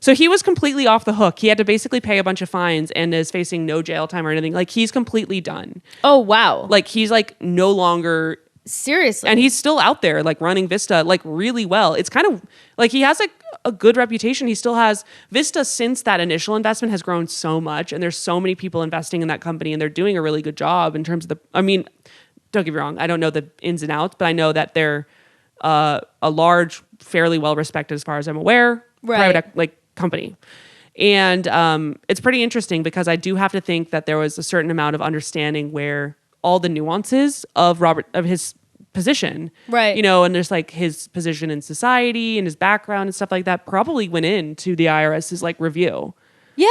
So he was completely off the hook. He had to basically pay a bunch of fines and is facing no jail time or anything. Like he's completely done. Oh, wow. Like he's like no longer, Seriously. and he's still out there like running Vista like really well. It's kind of like he has like a good reputation. He still has Vista since that initial investment has grown so much, and there's so many people investing in that company, and they're doing a really good job in terms of the, I mean, don't get me wrong, I don't know the ins and outs, but I know that they're a large, fairly well respected as far as I'm aware, Right. private like company. And it's pretty interesting because I do have to think that there was a certain amount of understanding where all the nuances of his position, Right. You know, and there's like his position in society and his background and stuff like that probably went into the IRS's like review. Yeah.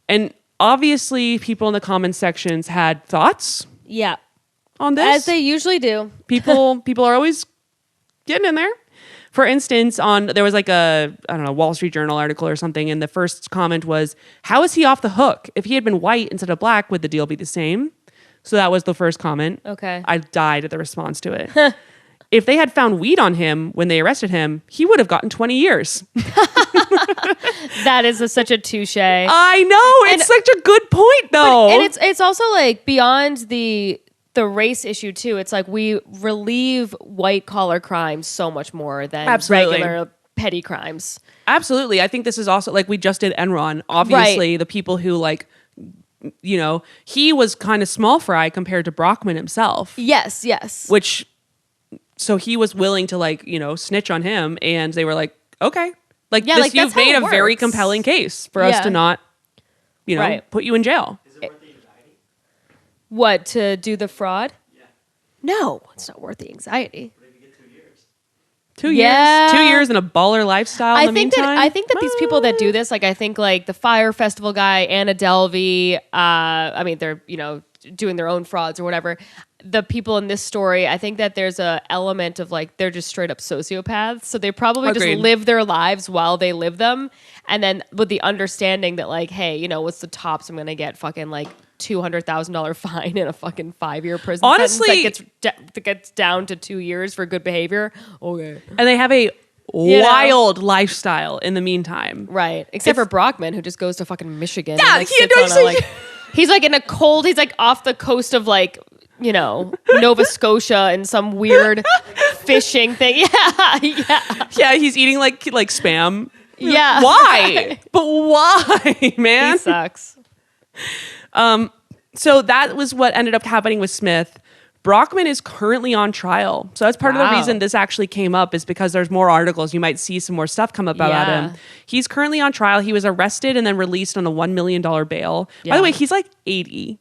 And obviously people in the comment sections had thoughts Yeah. on this. As they usually do. people are always getting in there. For instance, there was like a, I don't know, Wall Street Journal article or something, and the first comment was, how is he off the hook? If he had been white instead of black, would the deal be the same? So that was the first comment. Okay. I died at the response to it. If they had found weed on him when they arrested him, he would have gotten 20 years. That is such a touche. I know. It's such a good point, though. And it's also like beyond the race issue too. It's like we relieve white collar crimes so much more than Absolutely. regular petty crimes. Absolutely. I think this is also like we just did Enron. Obviously, the people who like, you know, he was kind of small fry compared to Brockman himself. Yes, yes. Which, so he was willing to like, you know, snitch on him, and they were like, okay, like Yeah, this, like, that's you've how made it a very works. compelling case for us Yeah. to not, you know, Right. put you in jail. What, to do the fraud? Yeah. No, it's not worth the anxiety. 2 years, Yeah. 2 years in a baller lifestyle. I in the think meantime? that these people that do this, like I think like the Fire Festival guy, Anna Delvey, I mean they're, you know, doing their own frauds or whatever. The people in this story, I think that there's a element of like they're just straight up sociopaths. So they probably Agreed. just live their lives while they live them, and then with the understanding that like, hey, you know, what's the tops I'm gonna get? Fucking like $200,000 fine and a fucking 5-year prison Honestly- sentence that gets down to 2 years for good behavior. Okay, and they have a You know. wild lifestyle in the meantime. right. Except for Brockman, who just goes to fucking Michigan. Yeah, and, like, he had sits on a, like He's like in a cold, he's like off the coast of like, you know, Nova Scotia and some weird fishing thing. Yeah. Yeah. Yeah, he's eating like spam. Yeah. Why? But why, man? He sucks. So that was what ended up happening with Smith. Brockman is currently on trial. So that's part of the reason this actually came up is because there's more articles. You might see some more stuff come up about him. He's currently on trial. He was arrested and then released on a $1 million bail. By the way, he's like 80.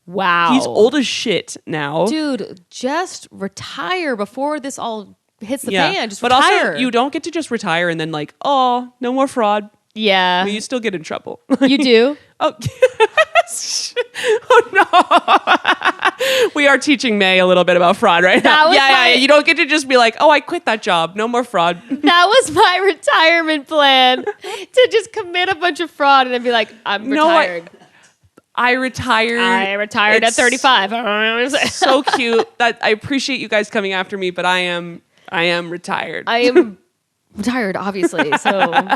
Wow. He's old as shit now. Dude, just retire before this all hits the fan. Just but retire. also, you don't get to just retire and then like, oh, no more fraud. Yeah. But you still get in trouble. You do? Oh, oh no. We are teaching May a little bit about fraud right now. Yeah. You don't get to just be like, oh, I quit that job. No more fraud. That was my retirement plan, to just commit a bunch of fraud and then be like, I'm retired. I retired at 35. So cute. That I appreciate you guys coming after me, but I am retired. I am retired, obviously. So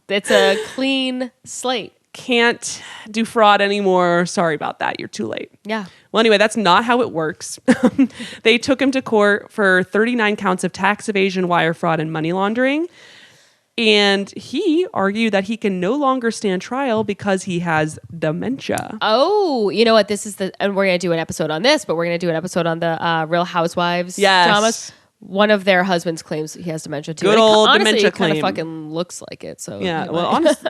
it's a clean slate. Can't do fraud anymore. Sorry about that. You're too late. Yeah. Well, anyway, that's not how it works. They took him to court for 39 counts of tax evasion, wire fraud, and money laundering. And he argued that he can no longer stand trial because he has dementia. Oh, you know what? And we're going to do an episode on this, but we're going to do an episode on the Real Housewives dramas. One of their husbands claims he has dementia too. Good old honestly, dementia kind of claim. fucking looks like it. So yeah, well, honestly,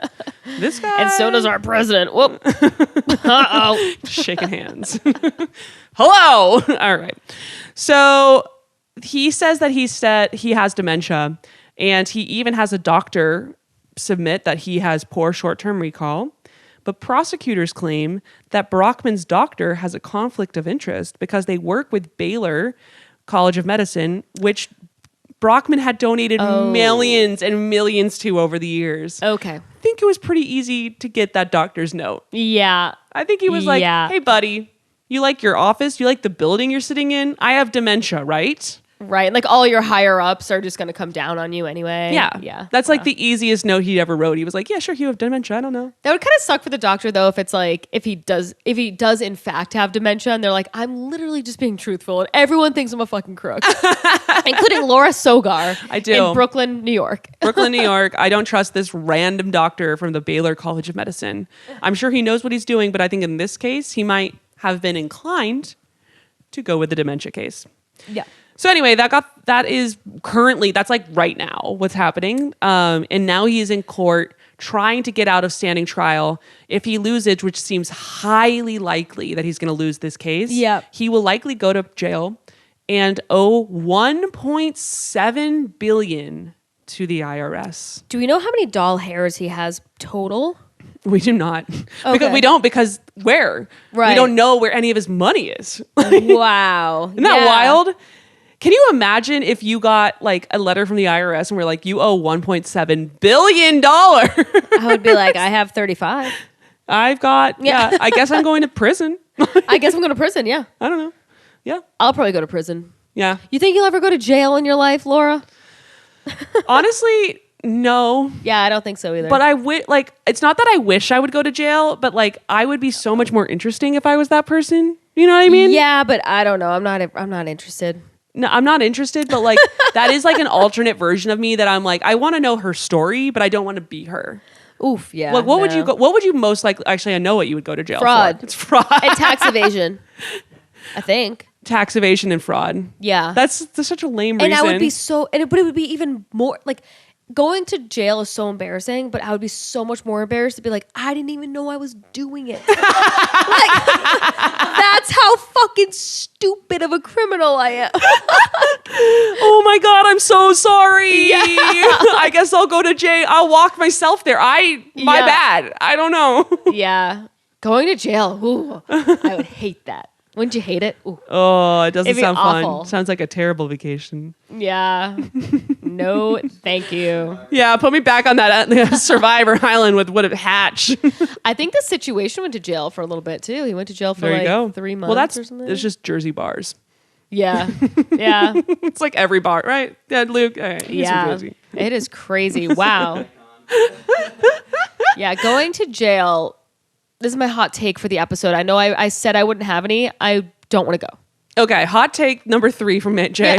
this guy. And so does our president. Whoop. Uh-oh. Shaking hands. Hello. All right. So he says that he has dementia, and he even has a doctor submit that he has poor short-term recall. But prosecutors claim that Brockman's doctor has a conflict of interest because they work with Baylor College of Medicine, which Brockman had donated millions and millions to over the years. Okay. I think it was pretty easy to get that doctor's note. Yeah. I think he was like, hey, buddy, you like your office? You like the building you're sitting in? I have dementia, right? Right. Like all your higher ups are just going to come down on you anyway. Yeah. Yeah. That's like the easiest note he ever wrote. He was like, yeah, sure, you have dementia. I don't know. That would kind of suck for the doctor though, if it's like, if he does in fact have dementia and they're like, I'm literally just being truthful and everyone thinks I'm a fucking crook. Including Laura Sogar. I do. In Brooklyn, New York. Brooklyn, New York. I don't trust this random doctor from the Baylor College of Medicine. I'm sure he knows what he's doing, but I think in this case, he might have been inclined to go with the dementia case. Yeah. So anyway, that's like right now what's happening. And now he is in court trying to get out of standing trial. If he loses, which seems highly likely that he's going to lose this case, he will likely go to jail and owe $1.7 billion to the IRS. Do we know how many doll hairs he has total? We do not. Okay. Because where? Right. We don't know where any of his money is. Wow. Isn't that wild? Can you imagine if you got like a letter from the IRS and we're like, you owe $1.7 billion? I would be like, I have 35. I've got, I guess I'm going to prison. I guess I'm going to prison, yeah. I don't know. Yeah. I'll probably go to prison. Yeah. You think you'll ever go to jail in your life, Laura? Honestly, no. Yeah, I don't think so either. But it's not that I wish I would go to jail, but like I would be so much more interesting if I was that person. You know what I mean? Yeah, but I don't know. I'm not interested. No, I'm not interested, but like that is like an alternate version of me that I'm like, I want to know her story, but I don't want to be her. Oof, yeah. Like what would you most likely, actually I know what you would go to jail fraud. for. It's fraud. And tax evasion. I think. Tax evasion and fraud. Yeah. That's such a lame reason. And I would be but it would be even more like going to jail is so embarrassing, but I would be so much more embarrassed to be like, I didn't even know I was doing it. Like, that's how fucking stupid of a criminal I am. Oh my God, I'm so sorry. Yeah. I guess I'll go to jail. I'll walk myself there. My bad. I don't know. Yeah. Going to jail. Ooh, I would hate that. Wouldn't you hate it? Ooh. Oh, it doesn't sound awful. fun. Sounds like a terrible vacation. Yeah. No, thank you. Yeah, put me back on that Survivor Island with what a hatch. I think the situation went to jail for a little bit too. He went to jail for 3 months or something. It's just Jersey bars. Yeah. Yeah. It's like every bar, right? Yeah, Luke. Right, yeah. It is crazy. Wow. Yeah, going to jail this is my hot take for the episode. I know I said I wouldn't have any. I don't want to go. Okay, hot take number 3 from Jay.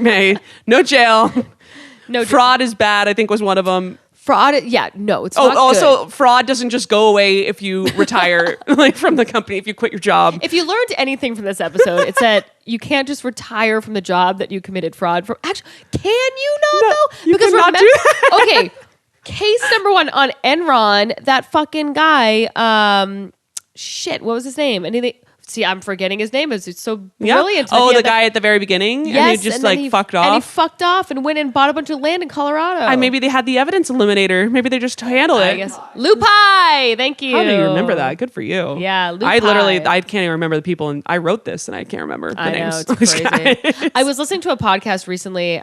May. No jail. No fraud is bad, I think was one of them. Fraud, yeah, no, it's not also good. fraud doesn't just go away if you retire like from the company, if you quit your job. If you learned anything from this episode, it's that you can't just retire from the job that you committed fraud for. Actually, can you not though? You cannot do that. Okay, case number 1 on Enron, that fucking guy, shit, what was his name? See, I'm forgetting his name. It's so brilliant. Oh, the guy at the very beginning? Yes, and he just like fucked off? And he fucked off and went and bought a bunch of land in Colorado. And maybe they had the evidence eliminator. Maybe they just handled it. I guess. Lupai! Thank you. How do you remember that? Good for you. Yeah, Lupai. I can't even remember the people. And I wrote this and I can't remember the names. It's crazy. I was listening to a podcast recently,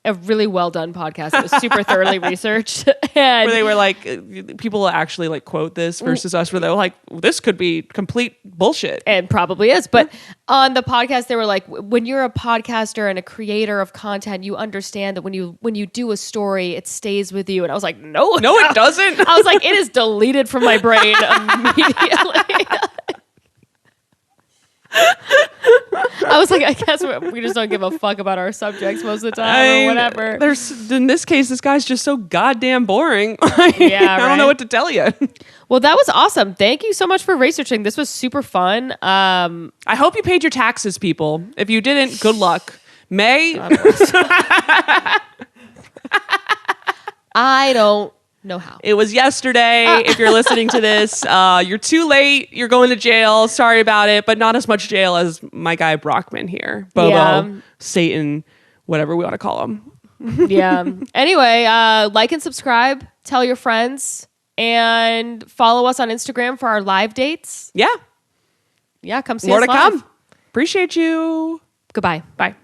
a really well done podcast. It was super thoroughly researched. And where they were like, people actually like quote this versus us where they're like, this could be complete bullshit. And probably is. But on the podcast, they were like, when you're a podcaster and a creator of content, you understand that when you do a story, it stays with you. And I was like, no, it doesn't. I was like, it is deleted from my brain immediately. I was like, I guess we just don't give a fuck about our subjects most of the time or whatever. In this case, this guy's just so goddamn boring. Yeah, I don't know what to tell you. Well, that was awesome. Thank you so much for researching. This was super fun. I hope you paid your taxes, people. If you didn't, good luck. May? I don't know how. It was yesterday. If you're listening to this, you're too late. You're going to jail. Sorry about it, but not as much jail as my guy Brockman here. Bobo, Satan, whatever we want to call him. Yeah. Anyway, like and subscribe. Tell your friends. And follow us on Instagram for our live dates. Yeah. Yeah, come see More us to live. come. Appreciate you. Goodbye. Bye.